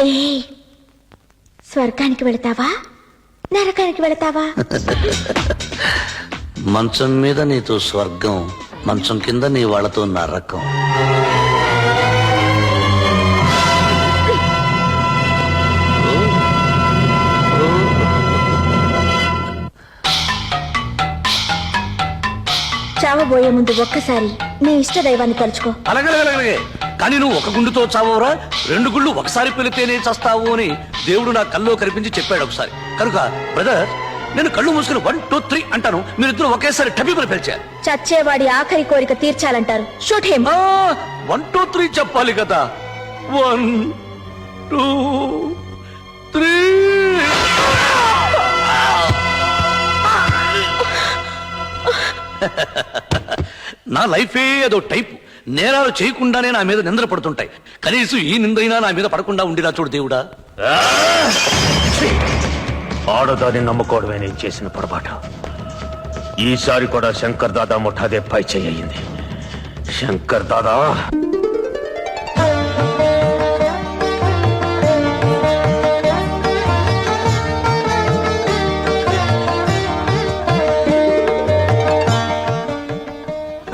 ఏ స్వర్గానికి వెళతావా నరకానికి వెళతావా? మంచం మీద నీతో స్వర్గం, మంచం కింద నీ వాళ్ళతో నరకం. చావబోయే ముందు ఒక్కసారి నీ ఇష్ట దైవాన్ని తలుచుకో. అలాగే కానీ నువ్వు ఒక గుండుతో చావరా, 2 గుళ్ళు ఒకసారి పెలితేనే చస్తావు అని దేవుడు నా కల్లో కనిపించి చెప్పాడు ఒకసారి. కనుక బ్రదర్, నేను కళ్ళు మూసుకుని 1 2 3 అంటాను, మీరిద్దరు ఒకేసారి టబీబులు పిలిచారు. చచ్చేవాడి ఆఖరి కోరిక తీర్చాలంటారు. Shoot him. 1 2 3 చెప్పాలి కదా. 1 2 3. నా లైఫే అదో టైపు. నేరాలు చేయకుండానే నా మీద నిందలు పడుతుంటాయి. కనీసం ఈ నిందైనా నా మీద పడకుండా ఉండినా చూడు దేవుడా. ఆడదాన్ని నమ్ముకోవడమే నేను చేసిన పొరపాటు. ఈసారి కూడా శంకర్ దాదా ముఠాదే పై చెయ్యింది. శంకర్ దాదా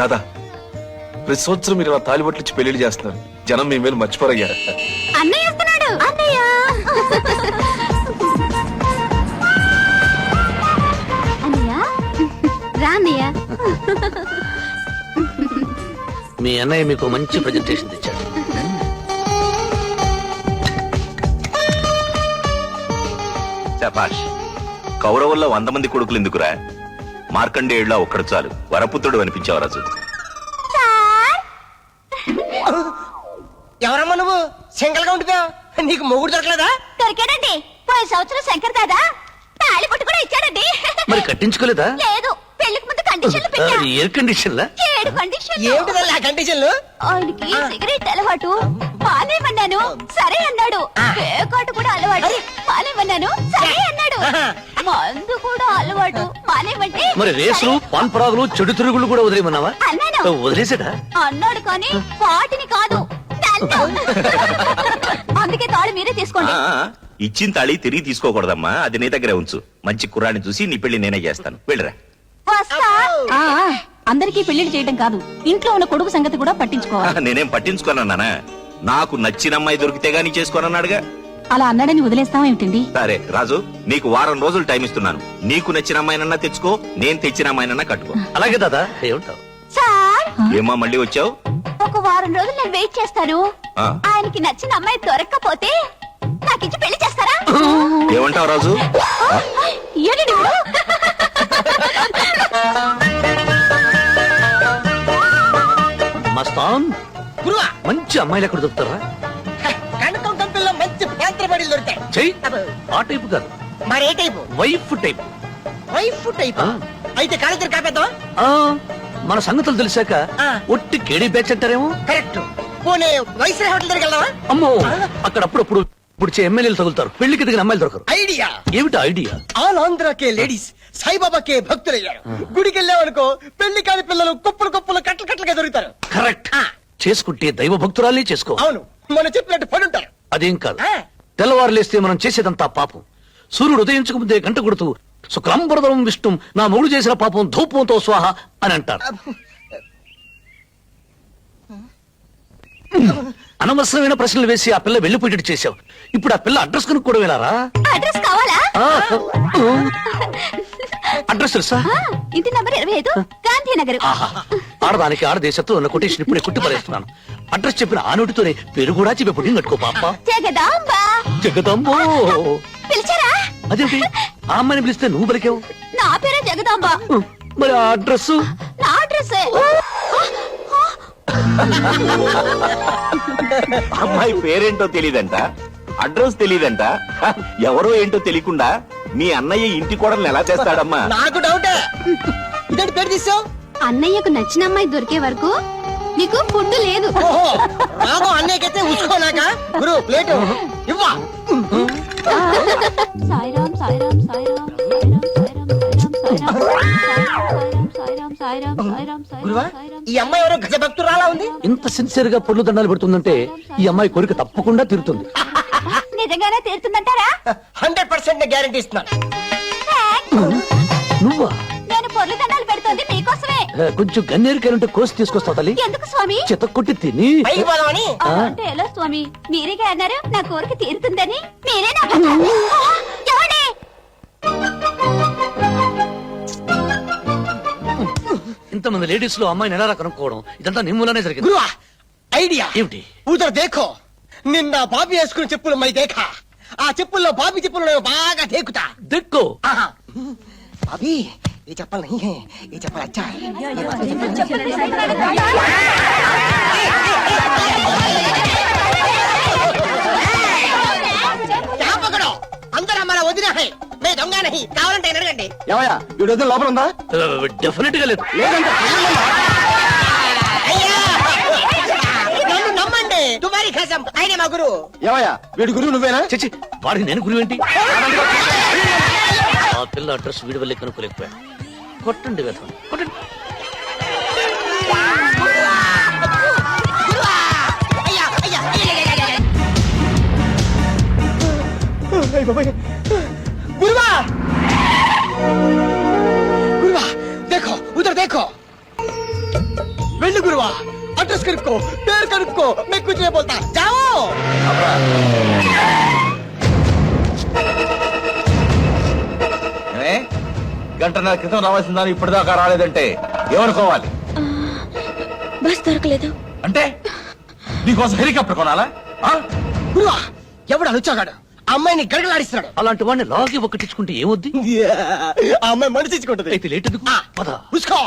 దాదా, ప్రతి సంవత్సరం మీరు ఇలా తాలిబొట్లు ఇచ్చి పెళ్లి చేస్తున్నారు. జనం మీ మీద మర్చిపోరయ్యా. అన్నయ్య వస్తున్నాడు. అన్నయ్య అన్నయ్య రా అన్నయ్య. మీ అన్నయ్య మీకు మంచి ప్రెజెంటేషన్ తెచ్చాడు. శభాష్. కౌరవుల్లో 100 మంది కొడుకులు ఎందుకురా? మార్కండేయుడిలా ఒక్కడు చాలు, వరపుత్రుడు అనిపించావు రాజు. ఎవరమ్మా నువ్వు? సింగల్ గా ఉండిపోయావు. నీకు మొగుడు దొరకలేదా? దొరికాడండి. 10 సంవత్సరం శంకర్ దాదా తాళి పట్టు కూడా ఇచ్చాడండి. మరి కట్టించుకోలేదా? లేదు, పెళ్లికి ముందు కండిషన్లు పెట్టా. ఎయిర్ కండిషన్ 7 కండిషన్లు. ఏమిటి ఆ కండిషన్లు? ఆయనకి సిగరెట్ అలవాటు, మానేమన్నాను సరే అన్నాడు. పేకాటు కూడా అలవాటు, మానేమన్నాను సరే అన్నాడు. మందు కూడా అలవాటు, మానేమంటే మరి రేసులు, పాన్పరాగులు, చెడు తిరుగులు కూడా వదిలేమన్నావా? అన్నాను. వదిలేసాడా? అన్నాడు కానీ వాటిని కాదు, నన్ను. అందుకే తాళి మీరే తీసుకోండి. ఇచ్చిన తాళి తిరిగి తీసుకోకూడదమ్మా, అది నీ దగ్గరే ఉంచు. మంచి కుర్రాన్ని చూసి నీ పెళ్లి నేనే చేస్తాను, వెళ్ళరా. వస్తా. అందరికీ పెళ్లిళ్ళు చేయడం కాదు, ఇంట్లో ఉన్న కొడుకు సంగతి కూడా పట్టించుకోవాలి. నేనేం పట్టించుకోనన్నానా? నాకు నచ్చిన అమ్మాయి దొరికితే గానీ చేసుకోనన్నాడుగా. అలా అన్నాడని వదిలేస్తామేమిటండి? సరే రాజు, నీకు 1 వారం రోజులు టైం ఇస్తున్నాను. నీకు నచ్చిన అమ్మాయినన్నా తెచ్చుకో, నేను తెచ్చిన అమ్మాయినన్నా కట్టుకో. అలాగే దాదా. ఏమంటావు? సార్, ఏమా మళ్ళీ వచ్చావు? ఒక 1 వారం రోజులు నేను వెయిట్ చేస్తాను. ఆ. ఆయనకి నచ్చిన అమ్మాయి దొరక్కపోతే నాకిచ్చి పెళ్లి చేస్తారా? ఏమంటావు రాజు? ఏంటండి ఇప్పుడు? మస్తాన్, గురువా, మంచి అమ్మాయిలు ఎక్కడ దొరుకుతారా? కనకం కంపెనీలో మంచి పేంత్రబడిలు దొరుకుతాయి. చెయ్యి. ఆ టైపు కాదు, మరి ఏ type? Wife type. Wife type. అయితే కాలేజీ కాపేద్దాం. మన సంగతులు తెలిసాక ఆ. ఒట్టి కేడీ బ్యాచ్ అంటారేమో. కరెక్ట్. పోనీ వైస్రాయ్ హోటల్ దగ్గరికి వెళ్దామా? అమ్మో, అక్కడ అప్పుడప్పుడు ఇప్పుడు ఎమ్మెల్యేలు తగులుతారు, పెళ్లికి దిగిన అమ్మాయిలు దొరకరు. ఐడియా. ఏమిటి ఐడియా? ఆల్ ఆంధ్రాకే లేడీస్ సాయిబాబాకే భక్తులయ్యారు. గుడికి వెళ్ళామనుకో పెళ్లి కాని పిల్లలు కుప్పలు కుప్పలు కట్టలు కట్టలుగా దొరుకుతారు. కరెక్ట్. చేసుకుంటే దైవ భక్తురాలే చేసుకో. అవును, మనం చెప్పినట్టు పడుంటారు. అదేం కాదు. ఆ. తెల్లవారు లేస్తే మనం చేసేదంతా పాపం. సూర్యుడు ఉదయించక ముందే గంట కొడుతూ శుక్లాంబరధరం విష్ణుం, నా మొగుడు చేసిన పాపం ధూపంతో స్వాహ అని అంటారు. అనవసరమైన ప్రశ్నలు వేసి ఆ పిల్ల వెళ్లిపోయేటట్టు చేశావు. ఇప్పుడు ఆ పిల్ల అడ్రస్ కనుక్కోవడం వెళ్ళారా? అడ్రస్ కావాలా? అడ్రస్ తెలుసా? ఇంటి నంబర్ 25, గాంధీనగర్. ఆడదానికి ఆడదేశంతో ఉన్న కొటేషన్ ఇప్పుడే కుట్టి పడేస్తున్నాను. అడ్రస్ చెప్పిన ఆ నోటితోనే పేరు కూడా చెప్పి పుట్టింగ్ కట్టుకో పాప. జగదాంబ. జగదాంబో. పిలిచారా? అదేంటి ఆ అమ్మాయిని పిలిస్తే నువ్వు పలికావు? నా పేరే జగదాంబ. మరి ఆ అడ్రస్? నా అడ్రస్. అమ్మాయి పేరేంటో తెలీదంట, అడ్రస్ తెలీదంట. ఎవరో ఏంటో తెలియకుండా మీ అన్నయ్య ఇంటి కోడల్ని ఎలా చేస్తాడమ్మా? నాకు డౌటే. ఇదేంటి పేరు తీసావు? అన్నయ్యకు నచ్చిన అమ్మాయి దొరికే వరకు నీకు ఫుడ్ లేదు. ఓహో, రాగో అన్నయ్యకైతే ఉసుకోనాక గురు ప్లేట్ ఇవ్వా. సాయిరామ్ సాయిరామ్ సాయిరామ్ గురువా, ఈ అమ్మాయి ఎవరో గజ భక్తురాలా ఉంది. ఇంత సిన్సియర్ గా పొర్లు దండాలు పెడుతుందంటే ఈ అమ్మాయి కోరిక తప్పకుండా తీరుతుంది. నిజంగానే తీరుతుందంటారా? 100% గ్యారంటీ ఇస్తున్నాను. నువ్వా? నేను పొర్లు దండాలు పెడుతోంది మీకోసమే. కొంచెం గన్నేరు కరెంట్ కోసి తీసుకొస్తావు తల్లి. ఎందుకు స్వామి? చెత్త కొట్టి తిని. పైకి పోదామని. అంటే ఎలా స్వామి? మీరేగా అన్నారు నా కోరిక తీరుతుందని. మీరే నా ఎవడే? ఇంతమంది లేడీస్ లో అమ్మాయిని ఎలా కనుక్కోవడం? ఇదంతా నిమ్మూలనే జరిగింది. గురువా ఐడియా ఏమిటి? ఉదర్ దేఖో, నిన్న బాబీ వేసుకున్న చెప్పులు మై దేఖా. ఆ చెప్పుల్లో బాబీ చెప్పులు నేను బాగా దేకుతా. దిక్కు. ఆహా. బాబీ ये चप्पल नहीं है, ये चप्पल अच्छा है. क्या पकड़ो? अंदर हमारा वजीरा है, मैं दूंगा नहीं. కావాలంటే అడగండి. ఏమయ్యా వీడు వద్ద లోపల ఉందా? డెఫినెట్ గా లేదు. అయ్యా నన్ను నమ్మండి. తుమారి ఖసం ఆయన మా గురు. ఏమయ్యా వీడి గురువు నువ్వేనా? చచ్చి వాడికి నేను గురువు ఏంటి? ఆ పిల్ల అడ్రస్ వీడి వల్లే కనుక్కోలేకపోయా. కొట్టండి వేధం కొట్టండి. అయ్యా అయ్యా గురువా గురువా देखो उधर देखो. వెళ్ళు గురువా, అడ్రస్ కనుక్కో, పేరు కనుక్కో. मैं कुछ नहीं बोलता. जाओ. గంటన్నర క్రితం రావాల్సిందని ఇప్పటిదాకా రాలేదంటే ఏమనుకోవాలి? బస్ దొరకలేదు. అంటే నీకోసం హెలికాప్టర్ కొనాలా? గురువా ఎవడు అనుచాగాడు ఆ అమ్మాయిని గడగలాడిస్తున్నాడు. అలాంటి వాడిని లాగి ఒకటించుకుంటే ఏమొద్ది? ఆ అమ్మాయి మనసు ఇచ్చుకుంటది. అయితే లేట్ ఎందుకు? పద. ఉస్కో.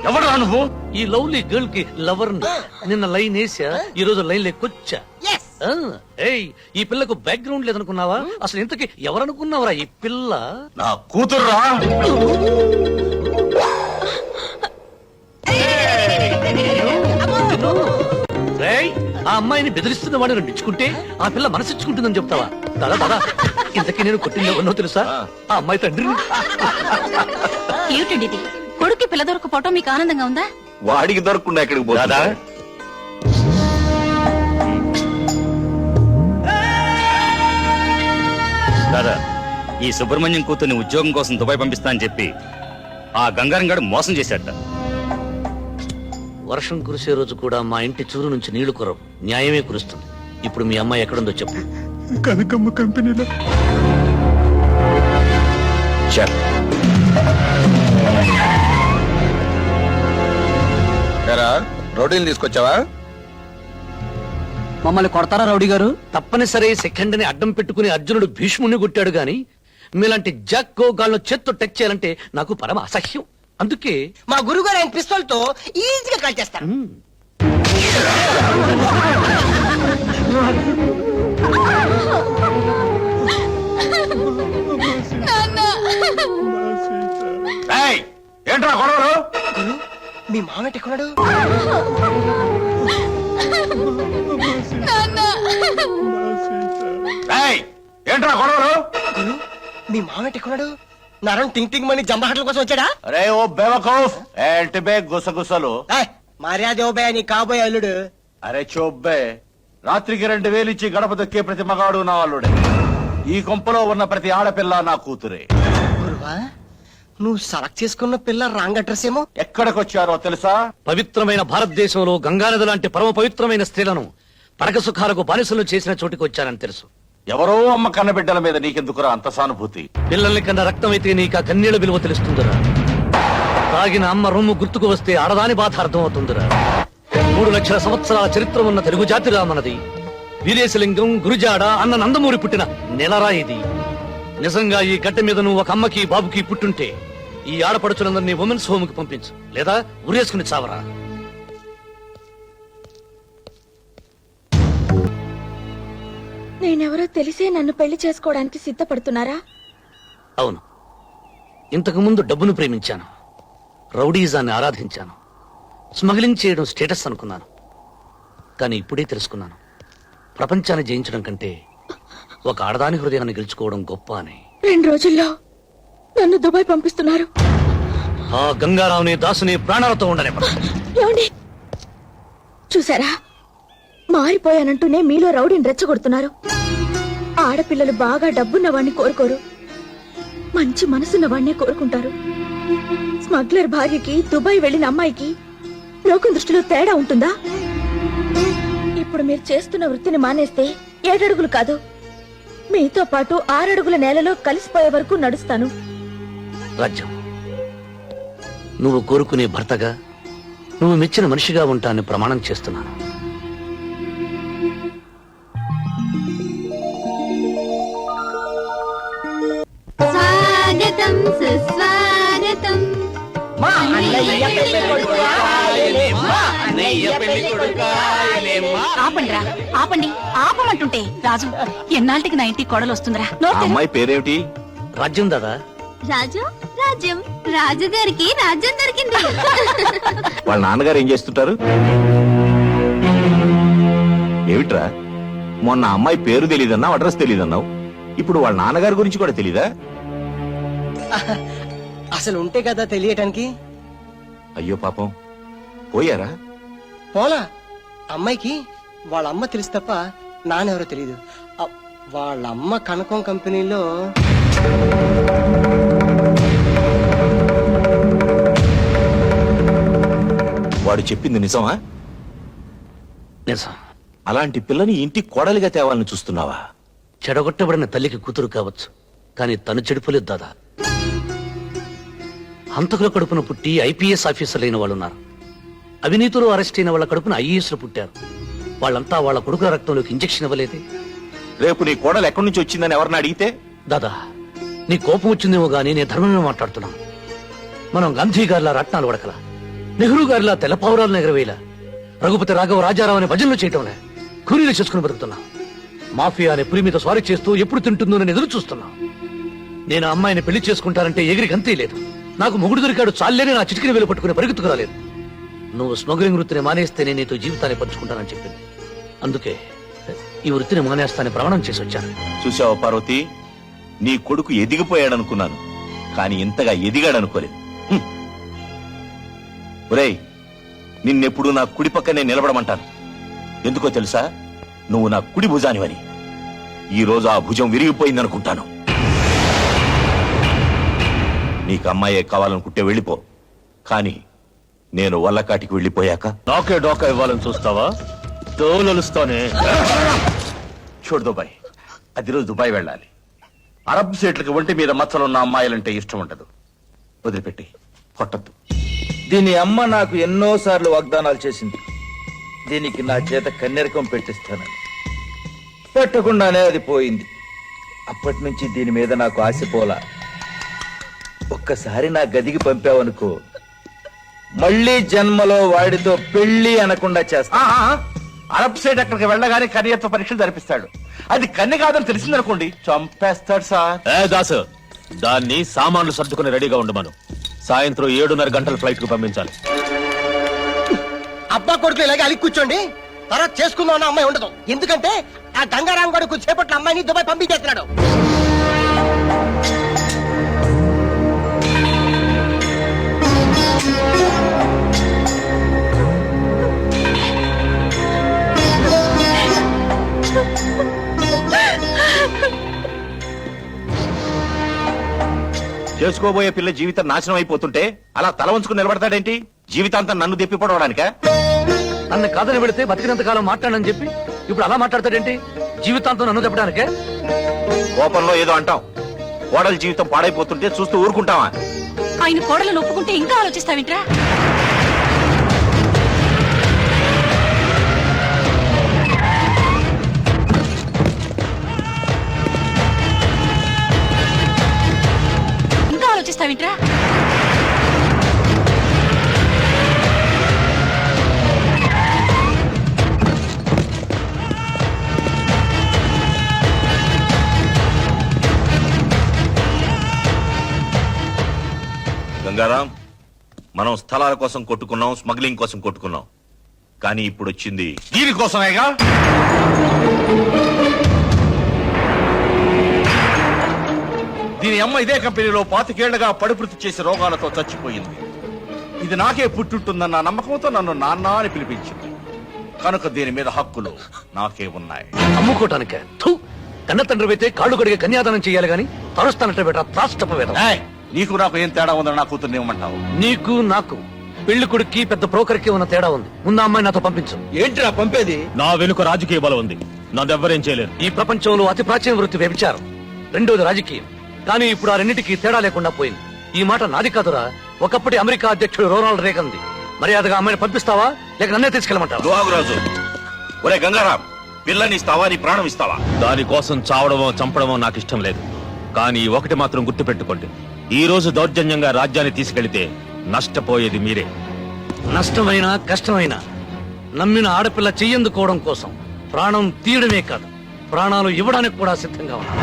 ఎవడరా నువ్వు? ఈ లవ్లీ గర్ల్ కి లవర్ నిన్న లైన్ వేసా, ఈ రోజు లైన్ లేకొచ్చా. Yes. ఏయ్, ఈ పిల్లకు బ్యాక్గ్రౌండ్ లేదనుకున్నావా? అసలు ఇంతకి ఎవరనుకున్నావరా ఈ పిల్ల? నా కూతుర్రా. రేయ్, ఆ అమ్మాయిని బెదిరిస్తున్న వాడిని రెండించుకుంటే ఆ పిల్ల మనసిచ్చుకుంటుందని చెప్తావా? తల తల. ఇంతకీ నేను కొట్టింది ఎవరినో తెలుసా? ఆ అమ్మాయి తండ్రిని. ఏమిటండి ఇది? కొడుక్కి పిల్ల దొరకపోవటం మీకు ఆనందంగా ఉందా? వాడికి దొరకకుండా ఎక్కడికి పోదా? దాదా, ఈ సుబ్రహ్మణ్యం కూతుర్ని ఉద్యోగం కోసం దుబాయ్ పంపిస్తా అని చెప్పి ఆ గంగారం గడు మోసం చేశాట. వర్షం కురిసే రోజు కూడా మా ఇంటి చూరు నుంచి నీళ్లు కురవు, న్యాయమే కురుస్తుంది. ఇప్పుడు మీ అమ్మాయి ఎక్కడుందో చెప్పు. కనకమ్మ కంపెనీలో. రోటీలు తీసుకొచ్చావా? మమ్మల్ని కొడతారా రౌడీ గారు? తప్పనిసరి సెకండ్ ని అడ్డం పెట్టుకుని అర్జునుడు భీష్ముని కొట్టాడు గాని మీలాంటి జక్కో గాళ్ళను చేత్తో టచ్ చేయాలంటే నాకు పరమ అసహ్యం. అందుకే మా గురుగారు ఆయన పిస్తోల్ తో ఈజీగా కాల్ చేస్తారు. ఏంట్రా గొడవలు? మీ మామయ్య ఎక్కడున్నాడు? ఏంట్రా గొడవలు? మీ మామయ్య ఎక్కడున్నాడు? నరం టింగ్ టింగ్ మని జంబహట్ల కోసం వచ్చాడా? అరే ఓ బేవకూఫ్, ఏంటి బే గుసగుసలు? మర్యాద ఓబే నీ కాబోయే అల్లుడు. అరే చోబ్బే, రాత్రికి 2000 ఇచ్చి గడప దొక్కే ప్రతి మగాడు నా అల్లుడే. ఈ కొంపలో ఉన్న ప్రతి ఆడపిల్ల నా కూతురే. గురువా, నువ్వు సెలెక్ట్ చేసుకున్న పిల్ల రాంగ్ అడ్రస్ ఏమో. ఎక్కడికొచ్చారో తెలుసా? పవిత్రమైన భారతదేశంలో గంగానది లాంటి పరమ పవిత్రమైన స్త్రీలను పరక సుఖాలకు బానిసలు చేసిన చోటికి వచ్చానని తెలుసు. ఎవరో అమ్మ కన్నబిడ్డల మీద నీకెందుకురా అంత సానుభూతి? పిల్లల్ని కన్నా రక్తమైతే నీకు ఆ కన్నీళ్ల విలువ తెలుస్తుందిరా. తాగిన అమ్మ రొమ్ము గుర్తుకు వస్తే ఆడదాని బాధ అర్థమవుతుందిరా. 3 లక్షల సంవత్సరాల చరిత్ర ఉన్న తెలుగు జాతిరా మనది. వీరేశలింగం, గురుజాడ అన్న నందమూరి పుట్టిన నెలరా ఇది. నిజంగా ఈ గడ్డ మీద నువ్వు ఒక అమ్మకి బాబుకి పుట్టుంటే ఈ ఆడపడుచులందరినీ ఉమెన్స్ హోమ్ కి పంపించు, లేదా ఉరేసుకుని చావరా. నేనెవరో తెలిసే నన్ను పెళ్లి చేసుకోవడానికి సిద్ధపడుతున్నారా? అవును, ఇంతకు ముందు డబ్బును ప్రేమించాను, రౌడీజాన్ని ఆరాధించాను, స్మగ్లింగ్ చేయడం స్టేటస్ అనుకున్నాను. కానీ ఇప్పుడే తెలుసుకున్నాను, ప్రపంచాన్ని జయించడం కంటే ఒక ఆడదాని హృదయాన్ని గెలుచుకోవడం గొప్ప అని. 2 రోజుల్లో నన్ను దుబాయ్ పంపిస్తున్నారు. ఆ గంగారావుని దాసుని ప్రాణాలతో ఉండనివ్వను. ఏమండి చూసారా, మారిపోయానంటూనే మీలో రౌడీని రెచ్చగొడుతున్నారు. ఆడపిల్లలు బాగా డబ్బున్న వాడిని కోరుకోరు, మంచి మనసున్న వాడినే కోరుకుంటారు. స్మగ్లర్ భార్యకి దుబాయ్ వెళ్ళిన అమ్మాయికి లోకం దృష్టిలో తేడా ఉంటుందా? ఇప్పుడు మీరు చేస్తున్న వృత్తిని మానేస్తే 7 అడుగులు కాదు, మీతో పాటు 6 అడుగుల నేలలో కలిసిపోయే వరకు నడుస్తాను. రాజ్యం, నువ్వు కోరుకునే భర్తగా, నువ్వు మెచ్చిన మనిషిగా ఉంటానని ప్రమాణం చేస్తున్నాను. స్వాగతం సుస్వాగతం. ఆపండిరా, ఆపండి, ఆపమంటుంటే. రాజు, ఎన్నాళ్ళకి నా ఇంటికి కోడలు వస్తుందిరా? ఆ నోరు తెరు. అమ్మాయి పేరేమిటి? రాజ్యం దాదా. రాజు, రాజ్యం, రాజుగారికి రాజ్యం దొరికింది. వాళ్ళ నాన్నగారు ఏం చేస్తుంటారు? ఏమిట్రా, మొన్న అమ్మాయి పేరు తెలియదన్నావు, అడ్రస్ తెలియదన్నావు, ఇప్పుడు వాళ్ళ నాన్నగారి గురించి కూడా తెలీదా? అసలు ఉంటే కదా తెలియటానికి. అయ్యో పాపం, పోయారా? పోలా, అమ్మాయికి వాళ్ళ అమ్మ తెలుసు తప్ప నాన్నెవరో తెలీదు. వాళ్ళ అమ్మ కనకం కంపెనీలో వాడు చెప్పింది నిజమా? నిజం. అలాంటి పిల్లని ఇంటి కోడలిగా తేవాలని చూస్తున్నావా? చెడగొట్టబడిన తల్లికి కూతురు కావచ్చు, కానీ తను చెడిపోలేదు దాదా. హంతకుల కడుపున పుట్టి ఐపీఎస్ ఆఫీసర్లు అయిన వాళ్ళున్నారు. అవినీతిలో అరెస్ట్ అయిన వాళ్ళ కడుపున ఐఏఎస్లు పుట్టారు. వాళ్ళంతా వాళ్ళ కొడుకుల రక్తంలోకి ఇంజెక్షన్ ఇవ్వలేదే. రేపు నీ కోడలు ఎక్కడి నుంచి వచ్చిందని ఎవరిని అడిగితే? దాదా, నీ కోపం వచ్చిందేమో గానీ నేను ధర్మమే మాట్లాడుతున్నాను. మనం గాంధీ గారిలా రత్నాలు వడకలా, నెహ్రూ గారిలా తెల్ల పావురాలను ఎగరవేలా, రఘుపతి రాఘవ రాజారావు అనే భజనలు చేయటంలే కూలీలు చేసుకుని బతుకుతున్నా. మాఫియా అనే పులి మీద స్వారీ చేస్తూ ఎప్పుడు తింటుందోనని ఎదురు చూస్తున్నా. నేను ఆ అమ్మాయిని పెళ్లి చేసుకుంటానంటే ఎగిరి గంతే లేదు. నాకు మొగుడు దొరికాడు చాలేని నా చిటికిని వేలు పట్టుకుని పరిగెత్తుకు రాలేదు. నువ్వు స్మగ్లింగ్ వృత్తిని మానేస్తే నేను నీతో జీవితాన్ని పంచుకుంటానని చెప్పింది. అందుకే ఈ వృత్తిని మానేస్తానని ప్రమాణం చేసి వచ్చాను. చూసావా పార్వతి, నీ కొడుకు ఎదిగిపోయాడనుకున్నాను, కానీ ఇంతగా ఎదిగాడనుకోలేదు. ఒరేయ్, నిన్నెప్పుడు నా కుడి పక్కనే నిలబడమంటాను. ఎందుకో తెలుసా? నువ్వు నా కుడి భుజానివని. ఈ రోజు ఆ భుజం విరిగిపోయిందనుకుంటాను. నీకు అమ్మాయే కావాలనుకుంటే వెళ్ళిపో, కానీ నేను వల్లకాటికి వెళ్ళిపోయాక నాకే డోకా ఇవ్వాలని చూస్తావా? తోలొలుస్తానే. చూడు దుబాయ్, అది రోజు దుబాయ్ వెళ్ళాలి. అరబ్ సీట్లకి ఒంటి మీద మచ్చలున్న అమ్మాయిలంటే ఇష్టం ఉండదు. వదిలిపెట్టి కొట్టద్దు. దీని అమ్మ నాకు ఎన్నోసార్లు వాగ్దానాలు చేసింది, దీనికి నా చేత కన్నెరకం పెట్టిస్తానని. పెట్టకుండానే అది పోయింది. అప్పటి నుంచి దీని మీద నాకు ఆశపోలా. ఒక్కసారి నా గదికి పంపావనుకో, మళ్ళీ జన్మలో వాడితో పెళ్లి అనకుండా చేస్తా. అరబ్ సైడ్ అక్కడికి వెళ్ళగానే కన్యత్వ పరీక్షలు జరిపిస్తాడు. అది కన్య కాదని తెలిసిందనుకోండి, చంపేస్తాడు సార్. ఏ దాసు, దాన్ని సామాన్లు సర్దుకుని రెడీగా ఉండమను. సాయంత్రం 7:30 గంటల ఫ్లైట్ కు పంపించాలి. అబ్బా కొడుకు ఇలాగే అలిగి కూర్చోండి, తర్వాత చేసుకుందాం అన్న అమ్మాయి ఉండదు. ఎందుకంటే ఆ గంగారాం గడుకు చేపట్ల అమ్మాయిని దుబాయ్ పంపించేస్తున్నాడు. చేసుకోబోయే పిల్ల జీవితం నాశనం అయిపోతుంటే అలా తల వంచుకుని నిలబడతాడేంటి? జీవితాంతం నన్ను దెప్పిపడవడానికా? నన్ను కాదని పెడితే బతికినంత కాలం మాట్లాడనని చెప్పి ఇప్పుడు అలా మాట్లాడతాడేంటి? జీవితాంతం నన్ను చెప్పడానికే? కోపంలో ఏదో అంటాం. కోడల జీవితం పాడైపోతుంటే చూస్తూ ఊరుకుంటావా? ఆయన కోడలను ఒప్పుకుంటే ఇంకా ఆలోచిస్తావింట్రా? ఇంకా ఆలోచిస్తావింట్రా? గంగారాం, మనం స్థలాల కోసం కొట్టుకున్నాం, స్మగ్లింగ్ కోసం కొట్టుకున్నాం, కానీ ఇప్పుడు వచ్చింది దీనికోసమేగా. దీని అమ్మ ఇదే కంపెనీలో 25 పడిపృతి చేసి రోగాలతో చచ్చిపోయింది. ఇది నాకే పుట్టుంటుందన్న నమ్మకంతో నన్ను నాన్న అని పిలిపించింది కనుక దీని మీద హక్కులు నాకే ఉన్నాయి. అమ్ముకోటానికే కన్న తండ్రి అయితే కాళ్ళు కడిగే కన్యాదానం చేయాలి గాని తరుస్తానంటే బెటర్ త్రాష్టప వేదం. ఏయ్, నీకు నాకు ఏం తేడా ఉందని నా కూతుర్ని ఇవ్వమంటావు? నీకు నాకు పెళ్లి కొడుక్కి పెద్ద బ్రోకర్కి ఉన్న తేడా ఉంది. ముందు ఆ అమ్మాయి నాతో పంపించు. ఏంట్రా పంపేది? నా వెనుక రాజకీయ బలం ఉంది, నన్నెవ్వరేం చేయలేరు. ఈ ప్రపంచంలో అతి ప్రాచీన వృత్తి వ్యభిచారం, రెండోది రాజకీయం. కానీ ఇప్పుడు ఆ రెండింటికి తేడా లేకుండా పోయింది. ఈ మాట నాది కాదురా, ఒకప్పటి అమెరికా అధ్యక్షుడు రొనాల్డ్ రేగన్ది. మర్యాదగా అమ్మాయిని పంపిస్తావా లేక నన్నే తీసుకెళ్ళమంటావా? దుహాగురాజు, ఒరే గంగారాం, పిల్లని ఇస్తావా నీ ప్రాణం ఇస్తావా? దానికోసం చావడమో చంపడమో నాకు ఇష్టం లేదు. కానీ ఒకటి మాత్రం గుర్తు పెట్టుకోండి, ఈ రోజు దౌర్జన్యంగా రాజ్యాన్ని తీసుకెళ్తే నష్టపోయేది మీరే. నష్టమైనా కష్టమైనా నమ్మిన ఆడపిల్ల చెయ్యందుకోవడం కోసం ప్రాణం తీయడమే కాదు, ప్రాణాలు ఇవ్వడానికి కూడా సిద్ధంగా ఉన్నా.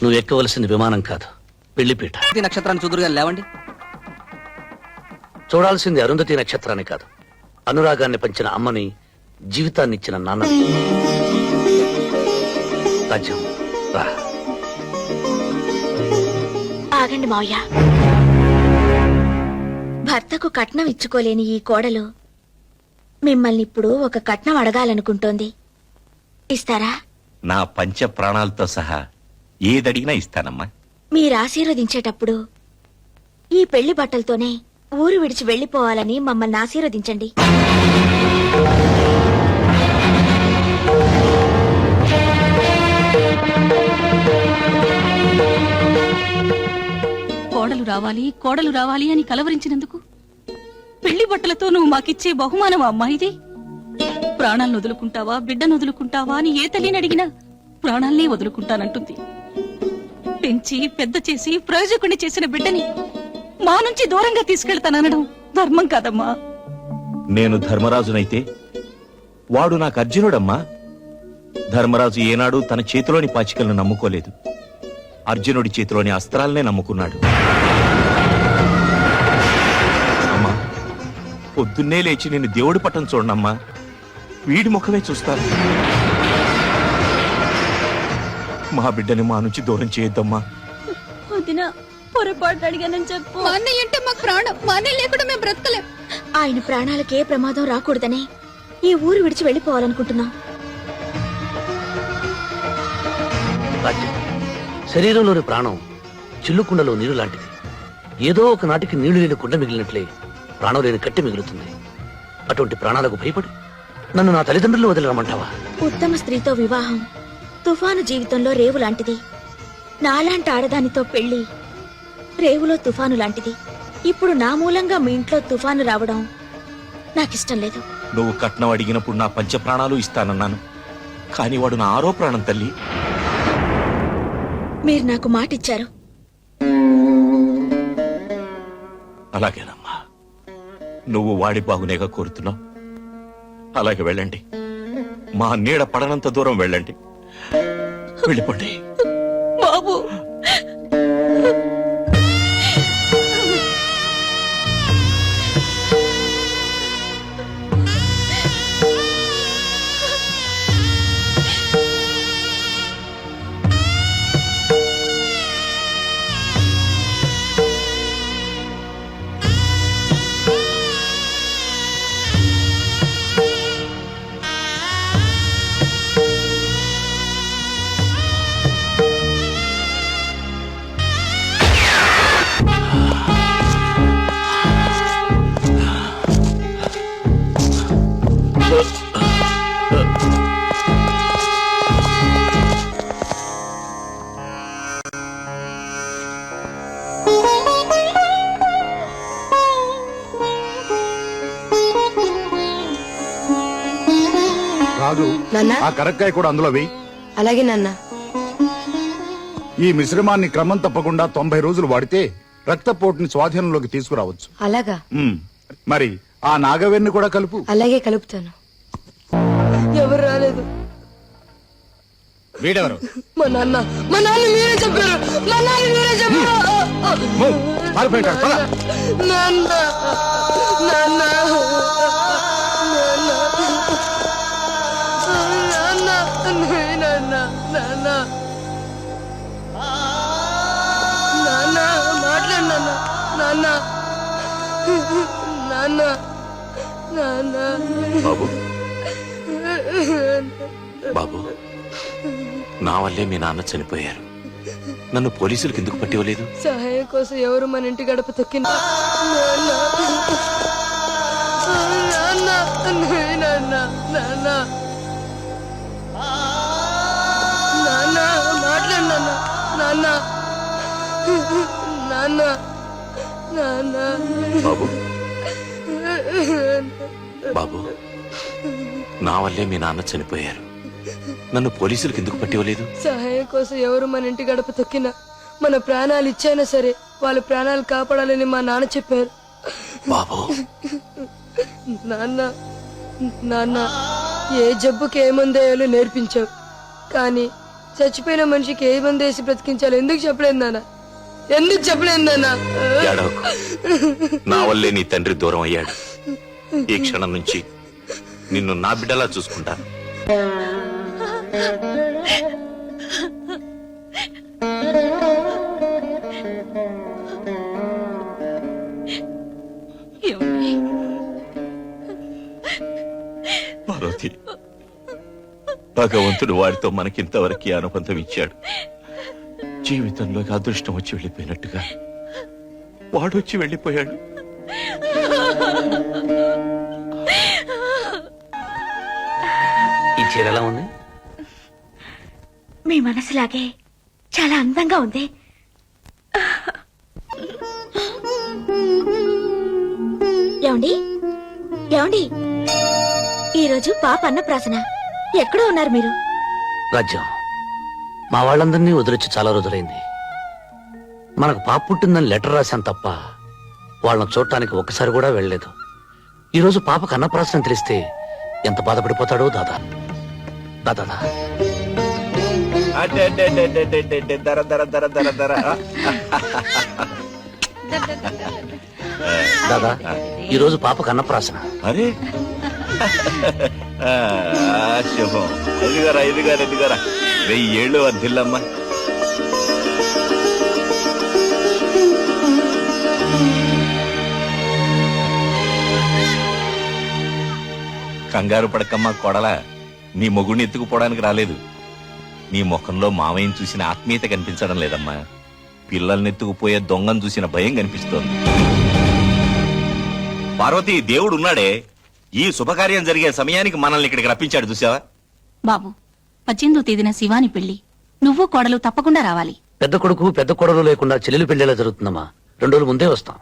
నువ్వు ఎక్కవలసింది విమానం కాదు, పెళ్లిపీట. నక్షత్రాన్ని చూదురుగా లేవండి. చూడాల్సింది అరుంధతి నక్షత్రాన్ని కాదు, అనురాగాన్ని పంచిన అమ్మని, జీవితాన్ని ఇచ్చిన నాన్నని. రాజ్యం రా. ఆగండి మావయ్య. భర్తకు కట్నం ఇచ్చుకోలేని ఈ కోడలు మిమ్మల్ని ఇప్పుడు ఒక కట్నం అడగాలనుకుంటోంది. ఇస్తారా? నా పంచ ప్రాణాలతో సహా ఏదడిగినా ఇస్తానమ్మా. మీరు ఆశీర్వదించేటప్పుడు ఈ పెళ్లి బట్టలతోనే ఊరు విడిచి వెళ్లిపోవాలని మమ్మల్ని ఆశీర్వదించండి. కోడలు రావాలి అని కలవరించినందుకు పెళ్లి బట్టలతో నువ్వు మాకిచ్చే బహుమానం అమ్మాయిది. ప్రాణాలను వదులుకుంటావా, బిడ్డను వదులుకుంటావా అని ఏ తల్లిని అడిగినా ప్రాణాలనే వదులుకుంటానంటుంది. పెంచి పెద్ద చేసి ప్రయోజకుడిని చేసిన బిడ్డని మా నుంచి దూరంగా తీసుకెళ్తాననడం ధర్మం కాదమ్మా. నేను ధర్మరాజునైతే వాడు నాకు అర్జునుడమ్మా. ధర్మరాజు ఏనాడు తన చేతిలోని పాచికలను నమ్ముకోలేదు, అర్జునుడి చేతిలోని అస్త్రాలనే నమ్ముకున్నాడు. అమ్మా, పొద్దున్నే లేచి నేను దేవుడి పట్టం చూడనమ్మా, వీడి ముఖమే చూస్తాను. మా బిడ్డని మా నుంచి దూరం చేయొద్దమ్మా. పొరపాటు అడిగానని చెప్పు. మా అన్నయ్య అంటే మాకు ప్రాణం, మా అన్నయ్య లేకుండా మేము బ్రతకలేం. ఆయన ప్రాణాలకే ప్రమాదం రాకూడదనే ఈ ఊరు విడిచి వెళ్లిపోవాలనుకుంటున్నాం. రాజ్యం, శరీరంలోని ప్రాణం చిల్లుకుండలో నీరు లాంటిది. ఏదో ఒక నాటికి నీళ్లు లేని కుండ మిగిలినట్లే ప్రాణం లేని కట్టె మిగులుతుంది. అటువంటి ప్రాణాలకు భయపడి నన్ను నా తల్లిదండ్రులు వదిలిరమ్మంటావా? ఉత్తమ స్త్రీతో వివాహం తుఫాను జీవితంలో రేవు లాంటిది. నాలాంటి ఆడదానితో పెళ్లి రేవులో తుఫాను లాంటిది. ఇప్పుడు నా మూలంగా మీ ఇంట్లో తుఫాను రావడం నాకిష్టం లేదు. నువ్వు కట్నం అడిగినప్పుడు నా పంచ ప్రాణాలు ఇస్తానన్నాను, కానీ వాడు నా ఆరో ప్రాణం తల్లి. మీరు నాకు మాటిచ్చారు. అలాగేనమ్మా, నువ్వు వాడి బాగునేగా కోరుతున్నావు. అలాగే వెళ్ళండి, మా నీడ పడనంత దూరం వెళ్ళండి. వెళ్ళిపోండి బాబు. రాజు, ఆ కరక్కాయ కూడా అందులో వెయ్యి. అలాగే నాన్న. ఈ మిశ్రమాన్ని క్రమం తప్పకుండా 90 రోజులు వాడితే రక్తపోటుని స్వాధీనంలోకి తీసుకురావచ్చు. అలాగా? మరి ఆ నాగవెన్ని కూడా కలుపు. అలాగే కలుపుతాను. ఎవరు రాలేదు. వీడెవరు? మా నాన్న. మా నాన్న మీరే చెప్పారు. మా నాన్న మీరే చెప్పారు. నాన్న, నాన్న, నాన్న, నాన్న, నాన్న. నాన్న నాన్న నాన్న బాబు బాబు నా వల్లే మీ నాన్న చనిపోయారు. నన్ను పోలీసులకు ఎందుకు పట్టివ్వలేదు? సహాయం కోసం ఎవరు మన ఇంటి గడప తొక్కిన మాట్లాడు నాన్న నాన్న నాన్న బాబు బాబు నా వల్లే మీ నాన్న చనిపోయారు. నన్ను పోలీసులకు ఎందుకు పట్టివ్వలేదు? సహాయం కోసం ఎవరు మన ఇంటి గడప తొక్కినా మన ప్రాణాలు ఇచ్చైనా సరే వాళ్ళ ప్రాణాలు కాపాడాలని మా నాన్న చెప్పారు. బాబు నాన్న నాన్న ఏ జబ్బుకి ఏ మందేయాలో నేర్పించావు, కానీ చచ్చిపోయిన మనిషికి ఏ మందేసి బ్రతికించాలో ఎందుకు చెప్పలేదు నాన్న? ఎందుకు చెప్పలేదు నాన్న? ఏడవకు. నా వల్లే నీ తండ్రి దూరం అయ్యాడు. ఈ క్షణం నుంచి నిన్ను నా బిడ్డలా చూసుకుంటాను. పార్వతి, భగవంతుడు వాడితో మనకింతవరకు అనుబంధం ఇచ్చాడు. జీవితంలోకి అదృష్టం వచ్చి వెళ్ళిపోయినట్టుగా వాడొచ్చి వెళ్ళిపోయాడు. ఈ చీర ఎలా ఉంది? మీ మనసులాగే చాలా అందంగా ఉంది. ఏమండి ఏమండి, ఈరోజు పాప అన్నప్రాసన. ఎక్కడో ఉన్నారు మీరు? రాజ్యం, మా వాళ్ళందరినీ వదిలొచ్చి చాలా రోజులైంది. మనకు పాప పుట్టిందని లెటర్ రాశాను తప్ప వాళ్ళని చూడటానికి ఒక్కసారి కూడా వెళ్ళలేదు. ఈరోజు పాపకు అన్నప్రాసన తెలిస్తే ఎంత బాధపడిపోతాడో దాదా. దాదా దాదా, ఈరోజు పాపకు అన్నప్రాసన. అరే శుభం. ఎదుగారా 1000 ఏళ్ళు వర్ధిల్లమ్మా. కంగారు పడకమ్మా కోడలా, నీ మొగుడిని ఎత్తుకుపోవడానికి రాలేదు. నీ ముఖంలో మావయ్యని చూసిన ఆత్మీయత కనిపించడం లేదమ్మా. పిల్లల్ని ఎత్తుకుపోయే దొంగను చూసిన భయం కనిపిస్తోంది. పార్వతి, దేవుడు ఉన్నాడే, ఈ శుభకార్యం జరిగే సమయానికి మనల్ని ఇక్కడికి రప్పించాడు. చూసావా బాబు, 18వ తేదీన శివాని పెళ్లి. నువ్వు కోడలు తప్పకుండా రావాలి. పెద్ద కొడుకు పెద్ద కొడలు లేకుండా చెల్లెలు పెళ్లిలా జరుగుతుందమ్మా. 2 రోజుల ముందే వస్తాం.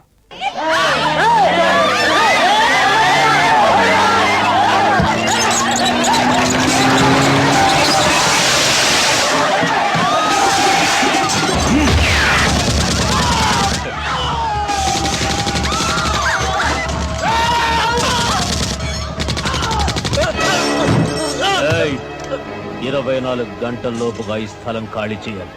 ఏయ్, 24 గంటల్లోపుగా ఈ స్థలం ఖాళీ చేయాలి.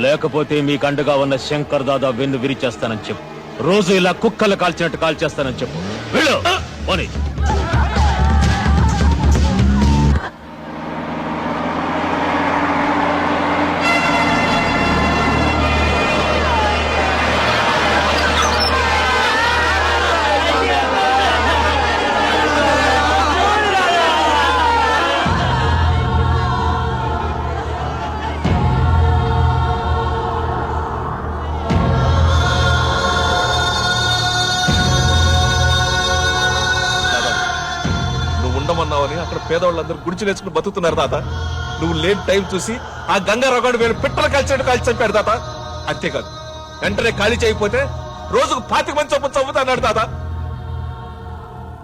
లేకపోతే మీకు అండగా ఉన్న శంకర్ దాదా వెన్ను విరిచేస్తానని చెప్పు. రోజు ఇలా కుక్కలు కాల్చినట్టు కాల్చేస్తానని చెప్పు. వెళ్ళు, పోనీ. ఉండమన్నావని అక్కడ పేదవాళ్ళందరూ గుడిచిలేసుకుని బతుకుతున్నారు తాత. నువ్వు లేని టైం చూసి ఆ గంగా రొగాడు వేలు పిట్టలు కాల్చినట్టు కాల్చి చంపాడు తాత. అంతేకాదు, వెంటనే ఖాళీ చేయకపోతే రోజుకు 25 మంది చొప్పున చంపుతాన్నాడు తాత.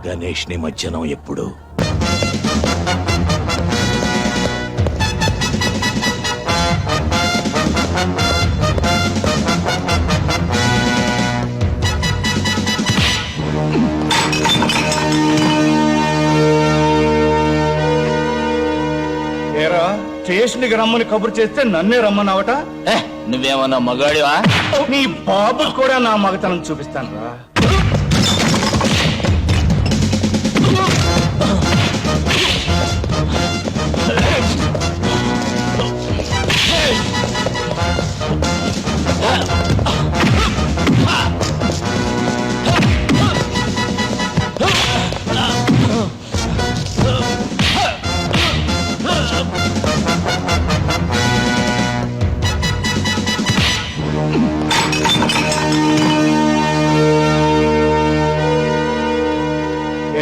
గణేష్ నిమజ్జనం ఎప్పుడు? స్టేషన్కి రమ్మని కబురు చేస్తే నన్నే రమ్మన్నావట. నువ్వేమన్నా మగాడివా? నీ బాబు కూడా నా మగతనం చూపిస్తాను రా.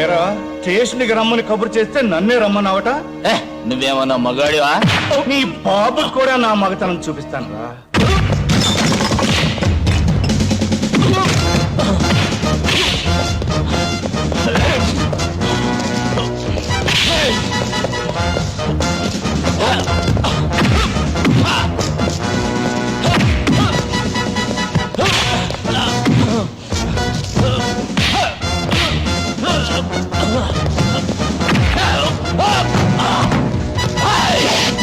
ఏరా స్టేషన్కి రమ్మని కబురు చేస్తే నన్నే రమ్మన్నావట. నువ్వేమన్నా మగాడివా? నీ బాబు కూడా నా మగతనం చూపిస్తాను రా.